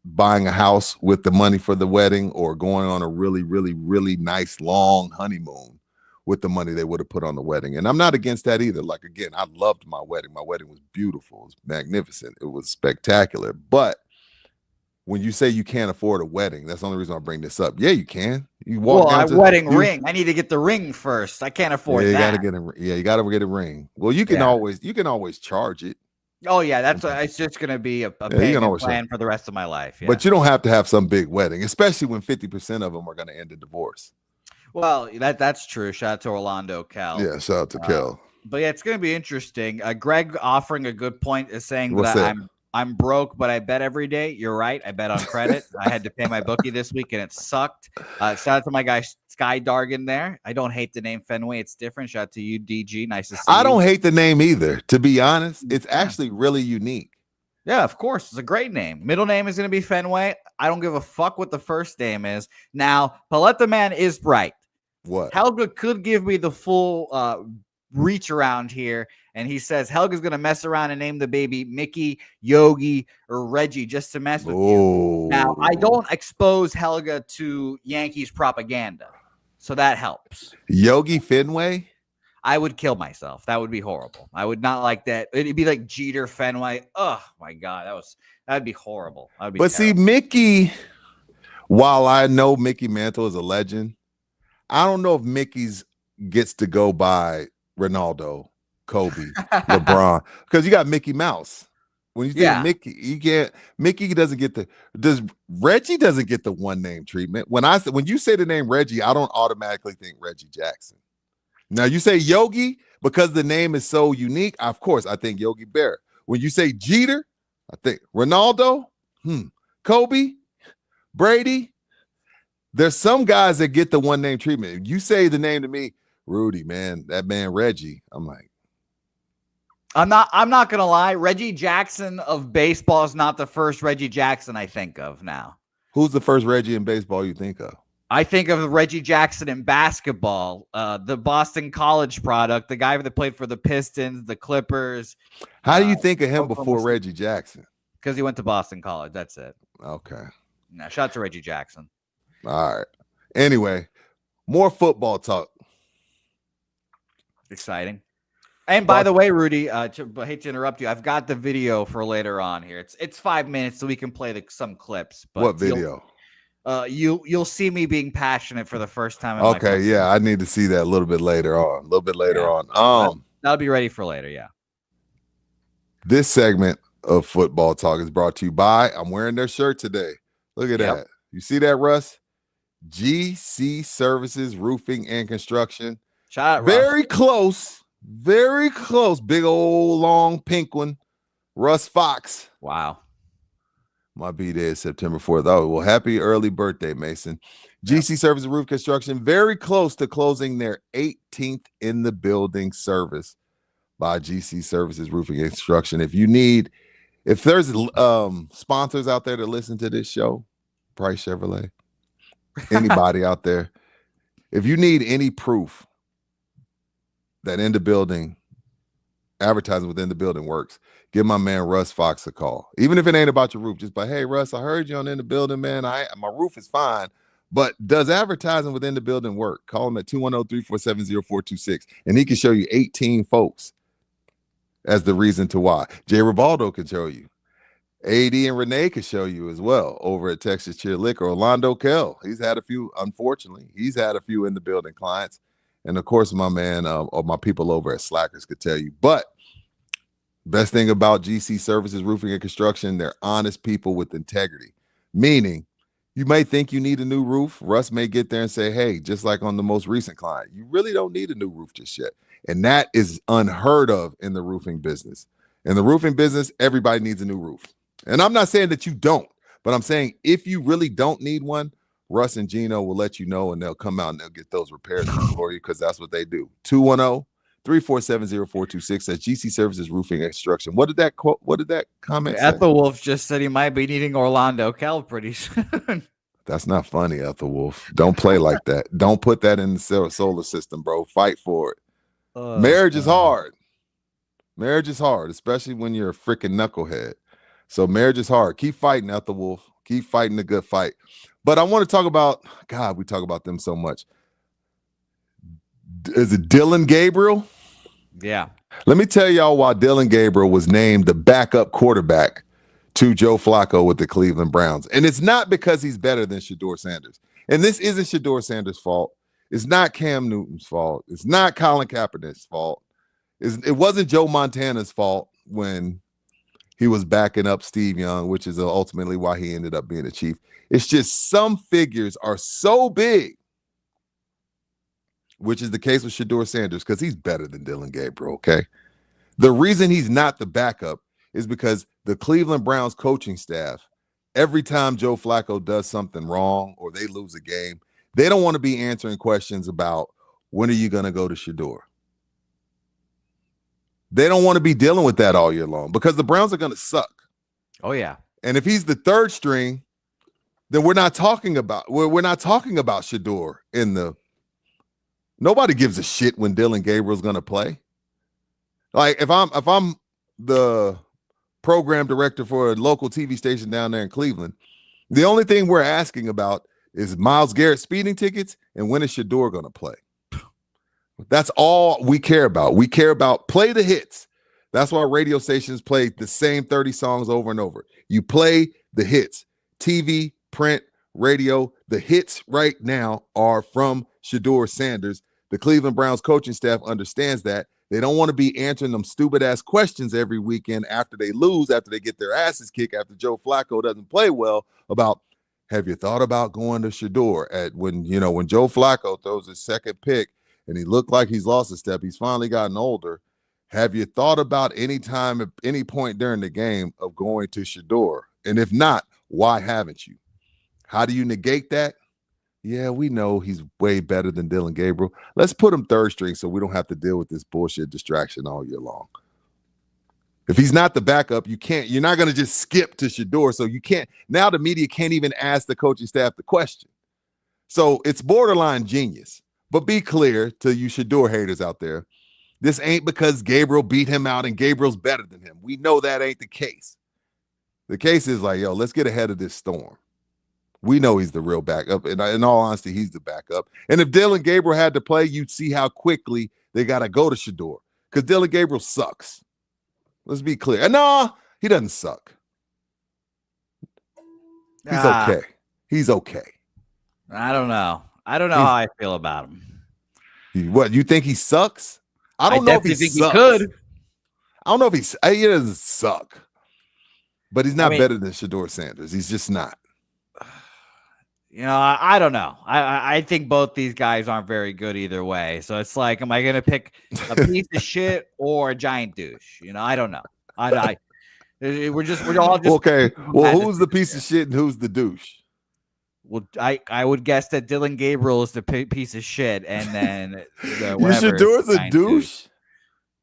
buying a house with the money for the wedding, or going on a really, really, really nice long honeymoon with the money they would have put on the wedding. And I'm not against that either. Like, again, I loved my wedding. My wedding was beautiful. It was magnificent. It was spectacular. But when you say you can't afford a wedding, that's the only reason I bring this up. Yeah, you can. You walk down to wedding ring. I need to get the ring first. I can't afford that. You got to get a ring. Well, you can always charge it. Oh yeah, it's just gonna be a payment plan for the rest of my life. Yeah. But you don't have to have some big wedding, especially when 50% of them are gonna end in divorce. Well, that's true. Shout out to Orlando, Cal. Yeah, shout out to Cal. But yeah, it's gonna be interesting. Greg offering a good point is saying that I'm broke, but I bet every day. You're right. I bet on credit. I had to pay my bookie this week, and it sucked. Shout out to my guy Sky Dargan there. I don't hate the name Fenway. It's different. Shout out to you, DG. Nice to see you. I don't hate the name either. To be honest, it's actually really unique. Yeah, of course. It's a great name. Middle name is going to be Fenway. I don't give a fuck what the first name is. Now, Paletta Man is right. What? Helga could give me the full reach around here, and he says Helga's gonna mess around and name the baby Mickey, Yogi, or Reggie just to mess with you. Now, I don't expose Helga to Yankees propaganda, so that helps. Yogi Fenway? I would kill myself. That would be horrible. I would not like that. It'd be like Jeter Fenway. Oh my god, that'd be horrible. But terrible. See, Mickey, while I know Mickey Mantle is a legend, I don't know if Mickey's gets to go by Ronaldo, Kobe, LeBron, because you got Mickey Mouse. When you say Mickey, you can't. Mickey doesn't get Reggie doesn't get the one name treatment. When you say the name Reggie, I don't automatically think Reggie Jackson. Now you say Yogi because the name is so unique. Of course, I think Yogi Berra. When you say Jeter, I think Ronaldo, Kobe, Brady. There's some guys that get the one name treatment. You say the name to me, Rudy, man, that man Reggie. I'm like, I'm not gonna lie. Reggie Jackson of baseball is not the first Reggie Jackson I think of now. Who's the first Reggie in baseball you think of? I think of Reggie Jackson in basketball, the Boston College product, the guy that played for the Pistons, the Clippers. How do you think of him before Reggie Jackson? Because he went to Boston College. That's it. Okay. Now, shout out to Reggie Jackson. All right. Anyway, more football talk. Exciting. And by the way, Rudy, I hate to interrupt you. I've got the video for later on here. It's 5 minutes, so we can play some clips. But what video? You'll see me being passionate for the first time. Okay, yeah, I need to see that a little bit later on. That'll be ready for later. Yeah. This segment of football talk is brought to you by. I'm wearing their shirt today. Look at that. You see that, Russ? GC Services Roofing and Construction. Shout out, Very close. Very close. Big old long pink one. Russ Fox. Wow. My B-Day is September 4th. Oh, well, happy early birthday, Mason. GC Services Roof Construction, very close to closing their 18th in the building service by GC Services Roofing Construction. If there's sponsors out there that listen to this show, Price Chevrolet, anybody out there, if you need any proof that in the building, advertising within the building works, give my man Russ Fox a call. Even if it ain't about your roof, just by, hey, Russ, I heard you on In the Building, man. My roof is fine, but does advertising within the building work? Call him at 210-347-0426, and he can show you 18 folks as the reason to why. Jay Ribaldo can show you. AD and Renee can show you as well over at Texas Cheer Liquor. Orlando Kell, he's had a few, unfortunately. He's had a few in the building clients. And, of course, my man or my people over at Slackers could tell you. But best thing about GC Services Roofing and Construction, they're honest people with integrity. Meaning, you may think you need a new roof. Russ may get there and say, hey, just like on the most recent client, you really don't need a new roof just yet. And that is unheard of in the roofing business. In the roofing business, everybody needs a new roof. And I'm not saying that you don't, but I'm saying if you really don't need one, Russ and Gino will let you know, and they'll come out and they'll get those repairs for you, because that's what they do. 210-347-0426. That's GC Services Roofing and Construction. What did that comment say? Ethel Wolf just said he might be needing Orlando Cal pretty soon. That's not funny, Ethel Wolf. Don't play like that. Don't put that in the solar system, bro. Fight for it. Marriage is hard. Marriage is hard, especially when you're a freaking knucklehead. So marriage is hard. Keep fighting, Ethel Wolf. Keep fighting the good fight. But I want to talk about, God, we talk about them so much. Is it Dylan Gabriel? Yeah. Let me tell y'all why Dylan Gabriel was named the backup quarterback to Joe Flacco with the Cleveland Browns. And it's not because he's better than Shedeur Sanders. And this isn't Shedeur Sanders' fault. It's not Cam Newton's fault. It's not Colin Kaepernick's fault. It wasn't Joe Montana's fault when he was backing up Steve Young, which is ultimately why he ended up being a Chief. It's just some figures are so big, which is the case with Shedeur Sanders, because he's better than Dylan Gabriel, okay? The reason he's not the backup is because the Cleveland Browns coaching staff, every time Joe Flacco does something wrong or they lose a game, they don't want to be answering questions about when are you going to go to Shedeur. They don't want to be dealing with that all year long because the Browns are going to suck. Oh, yeah. And if he's the third string, then we're not talking about Shedeur in the – nobody gives a shit when Dylan Gabriel's going to play. Like, if I'm the program director for a local TV station down there in Cleveland, the only thing we're asking about is Myles Garrett speeding tickets and when is Shedeur going to play. That's all we care about. We care about play the hits. That's why radio stations play the same 30 songs over and over. You play the hits. TV, print, radio. The hits right now are from Shedeur Sanders. The Cleveland Browns coaching staff understands that. They don't want to be answering them stupid-ass questions every weekend after they lose, after they get their asses kicked, after Joe Flacco doesn't play well, about, have you thought about going to Shedeur when Joe Flacco throws his second pick and he looked like he's lost a step, he's finally gotten older. Have you thought about any time at any point during the game of going to Shedeur? And if not, why haven't you? How do you negate that? Yeah, we know he's way better than Dylan Gabriel. Let's put him third string so we don't have to deal with this bullshit distraction all year long. If he's not the backup, you're not going to just skip to Shedeur. So you can't, now the media can't even ask the coaching staff the question. So it's borderline genius. But be clear to you Shedeur haters out there, this ain't because Gabriel beat him out and Gabriel's better than him. We know that ain't the case. The case is like, yo, let's get ahead of this storm. We know he's the real backup. And in all honesty, he's the backup. And if Dylan Gabriel had to play, you'd see how quickly they got to go to Shedeur. Because Dylan Gabriel sucks. Let's be clear. And no, he doesn't suck. He's okay. He's okay. I don't know how I feel about him. What, you think he sucks? I don't know if he sucks. He could. I don't know if he doesn't suck. But he's not better than Shedeur Sanders. He's just not. I don't know. I think both these guys aren't very good either way. So it's like, am I going to pick a piece of shit or a giant douche? I don't know. We're all just Okay. Well, bad who's the decisions piece here. of shit and who's the douche? Well, I would guess that Dylan Gabriel is the piece of shit, and then the You whatever should is do the as a giant douche. douche.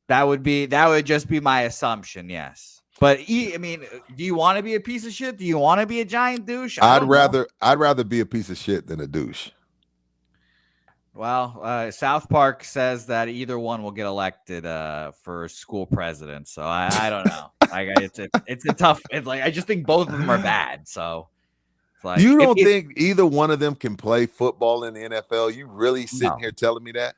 That would just be my assumption, yes. But I mean, do you want to be a piece of shit? Do you want to be a giant douche? I'd rather be a piece of shit than a douche. Well, South Park says that either one will get elected for school president. So I don't know. It's a tough. It's like I just think both of them are bad. So it's like You don't think either one of them can play football in the NFL? You really sitting No. here telling me that?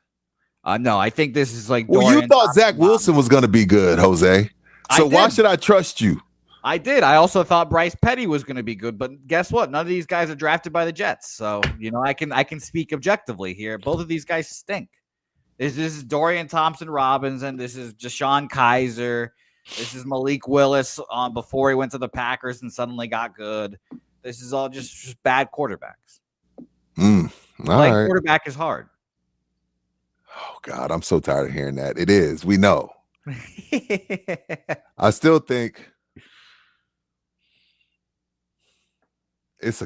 No, I think this is like. Well, you Dorian thought Zach Wilson was going to be good, Jose. So why should I trust you? I did. I also thought Bryce Petty was going to be good, but guess what? None of these guys are drafted by the Jets. So, I can speak objectively here. Both of these guys stink. This is Dorian Thompson-Robinson. This is Deshaun Kaiser. This is Malik Willis before he went to the Packers and suddenly got good. This is all just bad quarterbacks. Right. Quarterback is hard. Oh, God, I'm so tired of hearing that. It is. We know. I still think it's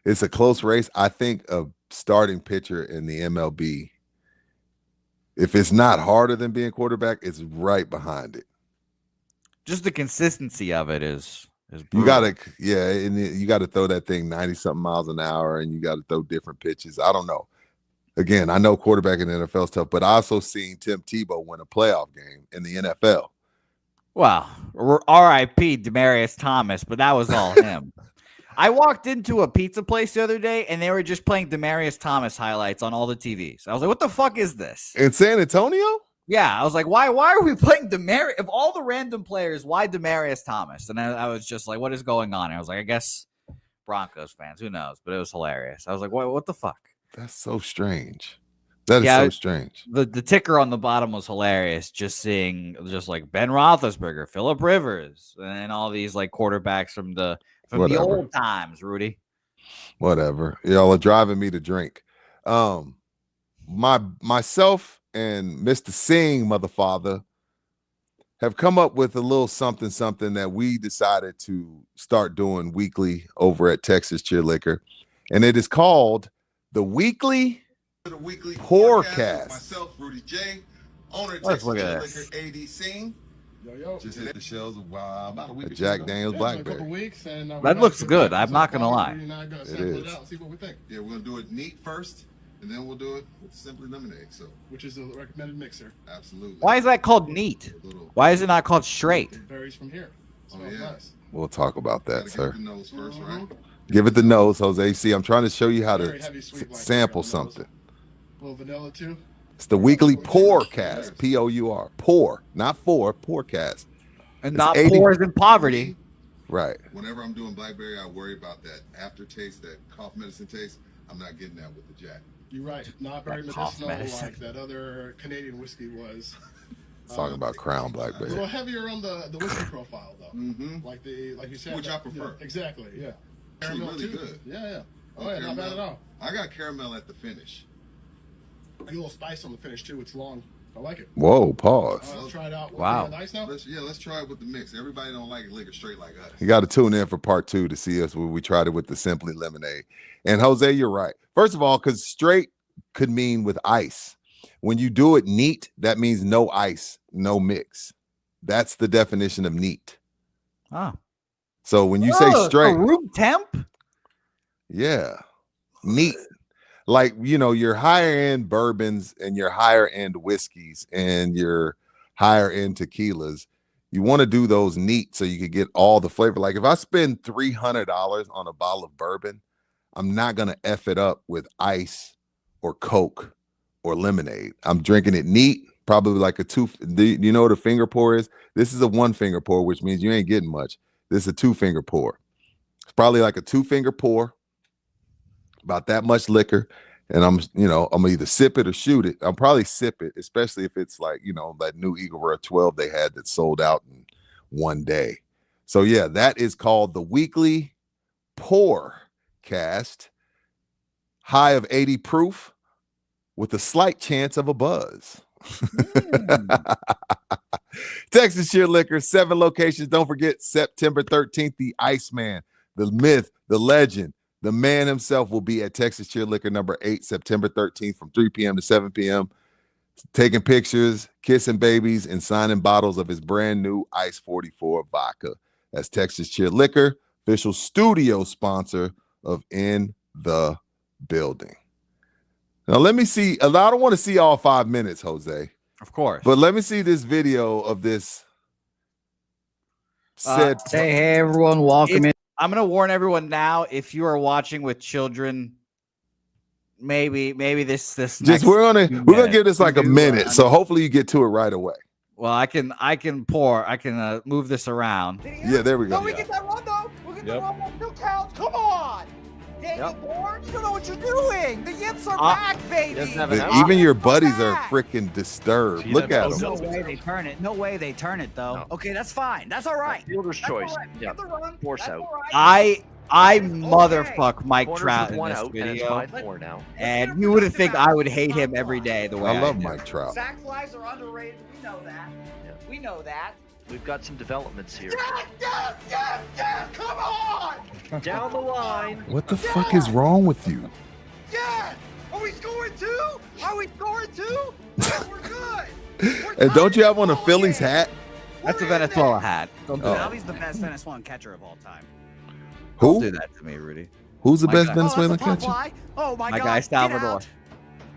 a close race. I think a starting pitcher in the MLB, if it's not harder than being quarterback, it's right behind it. Just the consistency of it is brutal. You gotta throw that thing 90-something miles an hour, and you gotta throw different pitches. I don't know. Again, I know quarterback in the NFL is tough, but I also seen Tim Tebow win a playoff game in the NFL. Well, R.I.P. Demaryius Thomas, but that was all him. I walked into a pizza place the other day, and they were just playing Demaryius Thomas highlights on all the TVs. I was like, what the fuck is this? In San Antonio? Yeah, I was like, why are we playing Demaryius? Of all the random players, why Demaryius Thomas? And I was just like, what is going on? And I was like, I guess Broncos fans. Who knows? But it was hilarious. I was like, what the fuck? That's so strange. That is so strange. The ticker on the bottom was hilarious. Just seeing like Ben Roethlisberger, Phillip Rivers, and all these like quarterbacks from the old times, Rudy. Whatever. Y'all are driving me to drink. Myself and Mr. Singh, motherfather, have come up with a little something that we decided to start doing weekly over at Texas Cheer Liquor. And it is called the Weekly Pourcast. Myself, Rudy J, owner of Let's Texas look Cheer at Liquor, this. AD Scene. Just hit the shelves about a week. Jack Daniels Blackberry. That looks good. I'm not gonna lie. It is. See what we think. Yeah, we're gonna do it neat first, and then we'll do it with Simply Lemonade. So, which is the recommended mixer. Absolutely. Why is that called neat? Why is it not called straight? It varies from here. Oh yeah. Nice. We'll talk about that, sir. Give it the nose first, right? Give it the nose, Jose. See, I'm trying to show you how to sample something. A little vanilla too. It's the Weekly Pourcast. Pour. Pour. Not pourcast. And it's not poor as in poverty. Right. Whenever I'm doing Blackberry, I worry about that aftertaste, that cough medicine taste. I'm not getting that with the Jack. You're right. Not very medicinal like that other Canadian whiskey was. Talking about Crown A Blackberry. little heavier on the whiskey profile though. Mm-hmm. Like you said. Which I prefer. Exactly. Yeah. Actually, Caramel really too. good. Yeah. Oh yeah, not bad at all. I got caramel at the finish. A little spice on the finish too. It's long. I like it. Whoa, pause. Let's try it out. Wow. Nice now? Let's try it with the mix. Everybody don't like liquor straight like us. You got to tune in for part 2 to see us when we tried it with the Simply Lemonade. And Jose, you're right. First of all, because straight could mean with ice. When you do it neat, that means no ice, no mix. That's the definition of neat. Oh. So when you say straight, room temp? Yeah, neat. Like, your higher end bourbons and your higher end whiskeys and your higher end tequilas, you want to do those neat so you can get all the flavor. Like if I spend $300 on a bottle of bourbon, I'm not going to F it up with ice or Coke or lemonade. I'm drinking it neat, probably like a 2. Do you know what a finger pour is? This is a 1-finger pour, which means you ain't getting much. This is a 2-finger pour. It's probably like a 2-finger pour. About that much liquor, and I'm gonna either sip it or shoot it. I'll probably sip it, especially if it's like that new Eagle Rare 12 they had that sold out in one day. So yeah, that is called the Weekly Pourcast. High of 80 proof with a slight chance of a buzz. Texas Cheer Liquor, 7 locations. Don't forget, September 13th, the Iceman, the myth, the legend, the man himself will be at Texas Cheer Liquor number 8, September 13th from 3 p.m. to 7 p.m. taking pictures, kissing babies, and signing bottles of his brand new Ice 44 vodka. That's Texas Cheer Liquor, official studio sponsor of In the Building. Now, let me see. I don't want to see all 5 minutes, Jose. Of course. But let me see this video of this. Say, hey, everyone, welcome in. I'm going to warn everyone now, if you are watching with children, maybe this just we're gonna give this like a minute, so hopefully you get to it right away. Well, I can move this around. Yeah, there we go. No, we get that run though. We get that run with 2 counts. Come on, Daniel Bourne, you don't know what you're doing. The yips are back, baby. Even your buddies are freaking disturbed. Look at them. No way they turn it. No way they turn it though. No. Okay, that's fine. That's all right. Fielder's choice. Right. Yeah. Force out. I motherfuck Mike Trout in this video, and it's 5-4 now. And you would think I would hate him every day the way I love Mike Trout. Sack flies are underrated. We know that. Yeah. We know that. We've got some developments here. Yes, come on! Down the line. What the fuck is wrong with you? Yes! Are we scoring 2? Are we scoring 2? We're good. And don't you have on a Phillies hat? That's a Venezuela hat. Don't do that. He's the best Venezuelan catcher of all time. Don't Who? do that to me, Rudy. Who's the My best guy. Venezuelan that's a pop catcher? fly. Oh my My God! guy Get Salvador. out.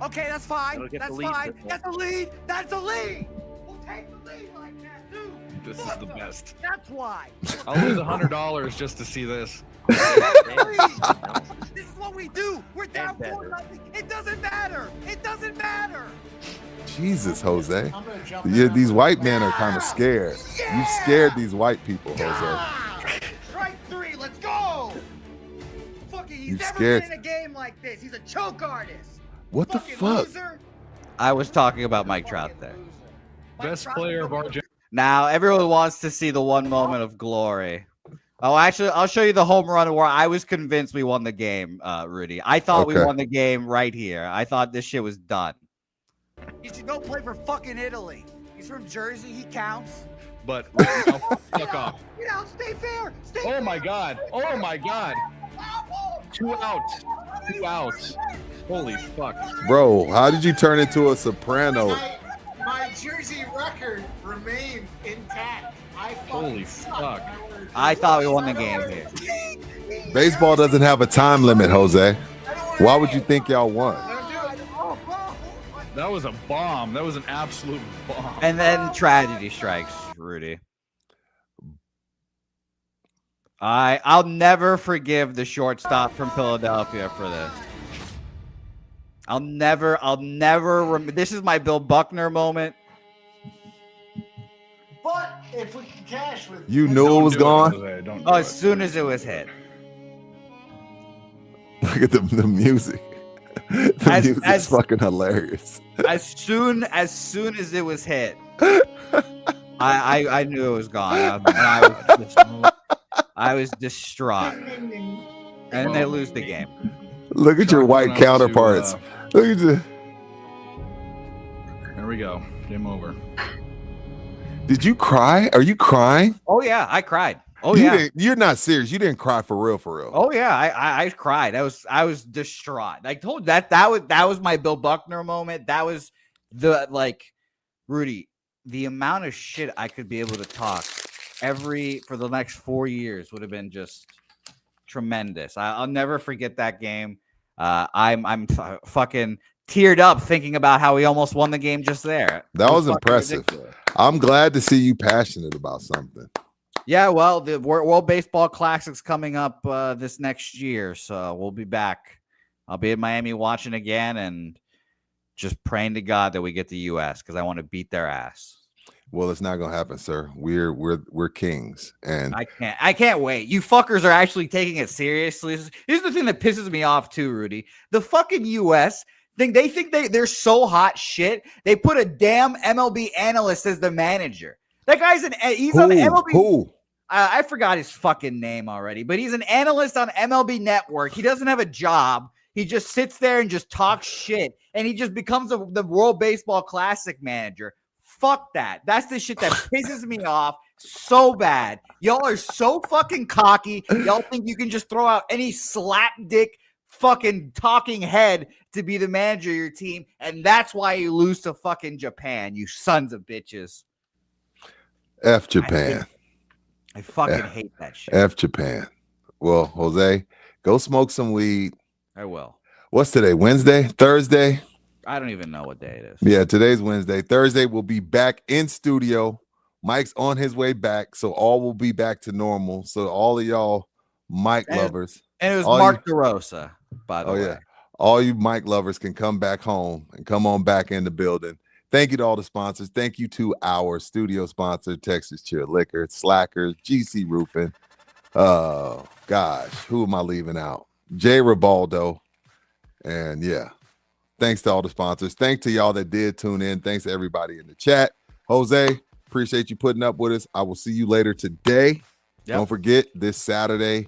Okay, that's fine. Gotta get That's the lead, fine. Pitbull. That's a lead. That's a lead. We'll take the lead like that, too. This is the best. That's why. I'll lose $100 just to see this. This is what we do. We're down 4-0. It doesn't matter. It doesn't matter. Jesus, Jose. Yeah, these white men are kind of scared. You scared these white people, Jose. Strike 3. Let's go. Fucking, he's You never scared. been in a game like this. He's a choke artist. What the Fucking fuck? loser. I was talking about Mike Trout there. Best player of Argentina. Now everyone wants to see the one moment of glory. Oh, actually, I'll show you the home run where I was convinced we won the game, Rudy. I thought we Okay. won the game right here. I thought this shit was done. He should go play for fucking Italy. He's from Jersey. He counts. But now, fuck off. Get out. Stay fair. Stay Oh fair. my God. Oh my God. 2 outs. 2 outs. Holy fuck. Bro, how did you turn into a soprano? My Jersey record remained intact. Holy fuck. I thought we won the game here. Baseball doesn't have a time limit, Jose. Why would you think y'all won? That was a bomb. That was an absolute bomb. And then tragedy strikes, Rudy. I'll never forgive the shortstop from Philadelphia for this. I'll never. This is my Bill Buckner moment. But if we can cash with You knew it was gone? Don't do Oh, it. as soon as it was hit. Look at the music. The music's as- fucking hilarious. As soon as it was hit, I knew it was gone. I was distraught. And then they lose the game. Look at your white Going out to, counterparts. Look at the. There we go. Game over. Did you cry? Are you crying? Oh yeah, I cried. Oh You yeah. you're not serious. You didn't cry for real, for real. Oh yeah, I cried. I was distraught. I told you that was my Bill Buckner moment. That was Rudy, the amount of shit I could be able to talk for the next 4 years would have been just tremendous. I'll never forget that game. I'm fucking teared up thinking about how we almost won the game just there. That It was fucking impressive. ridiculous. I'm glad to see you passionate about something. Yeah, well, the World Baseball Classic's coming up this next year, so we'll be back. I'll be in Miami watching again and just praying to God that we get the U.S. because I want to beat their ass. Well, it's not gonna happen, sir. We're kings, and I can't wait. You fuckers are actually taking it seriously. Here's the thing that pisses me off too, Rudy. The fucking U.S. think they're so hot shit. They put a damn MLB analyst as the manager. That guy's he's on MLB. Who? I forgot his fucking name already, but he's an analyst on MLB Network. He doesn't have a job. He just sits there and just talks shit, and he just becomes the World Baseball Classic manager. Fuck that. That's the shit that pisses me off so bad. Y'all are so fucking cocky. Y'all think you can just throw out any slapdick fucking talking head to be the manager of your team, and that's why you lose to fucking Japan, you sons of bitches. F Japan. I fucking hate that shit. F Japan. Well, Jose, go smoke some weed. I will. What's today? Wednesday? Thursday? I don't even know what day it is. Yeah, today's Wednesday. Thursday we'll be back in studio. Mike's on his way back, so all will be back to normal. So all of y'all Mike lovers. And it was Mark DeRosa, by the way. Yeah. All you Mike lovers can come back home and come on back in the building. Thank you to all the sponsors. Thank you to our studio sponsor, Texas Cheer Liquor, Slackers, GC Roofing. Oh, gosh. Who am I leaving out? Jay Ribaldo. And yeah, thanks to all the sponsors. Thanks to y'all that did tune in. Thanks to everybody in the chat. Jose, appreciate you putting up with us. I will see you later today. Yep. Don't forget, this Saturday,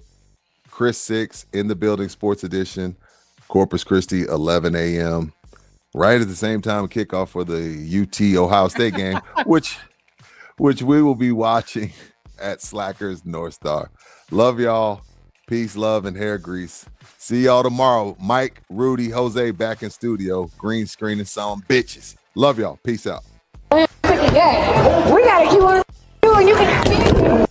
Chris 6 in the building, Sports Edition, Corpus Christi, 11 a.m. Right at the same time kickoff for the UT Ohio State game, which we will be watching at Slackers North Star. Love y'all. Peace, love, and hair grease. See y'all tomorrow. Mike, Rudy, Jose back in studio. Green screen and some bitches. Love y'all. Peace out. We gotta keep on doing. You can.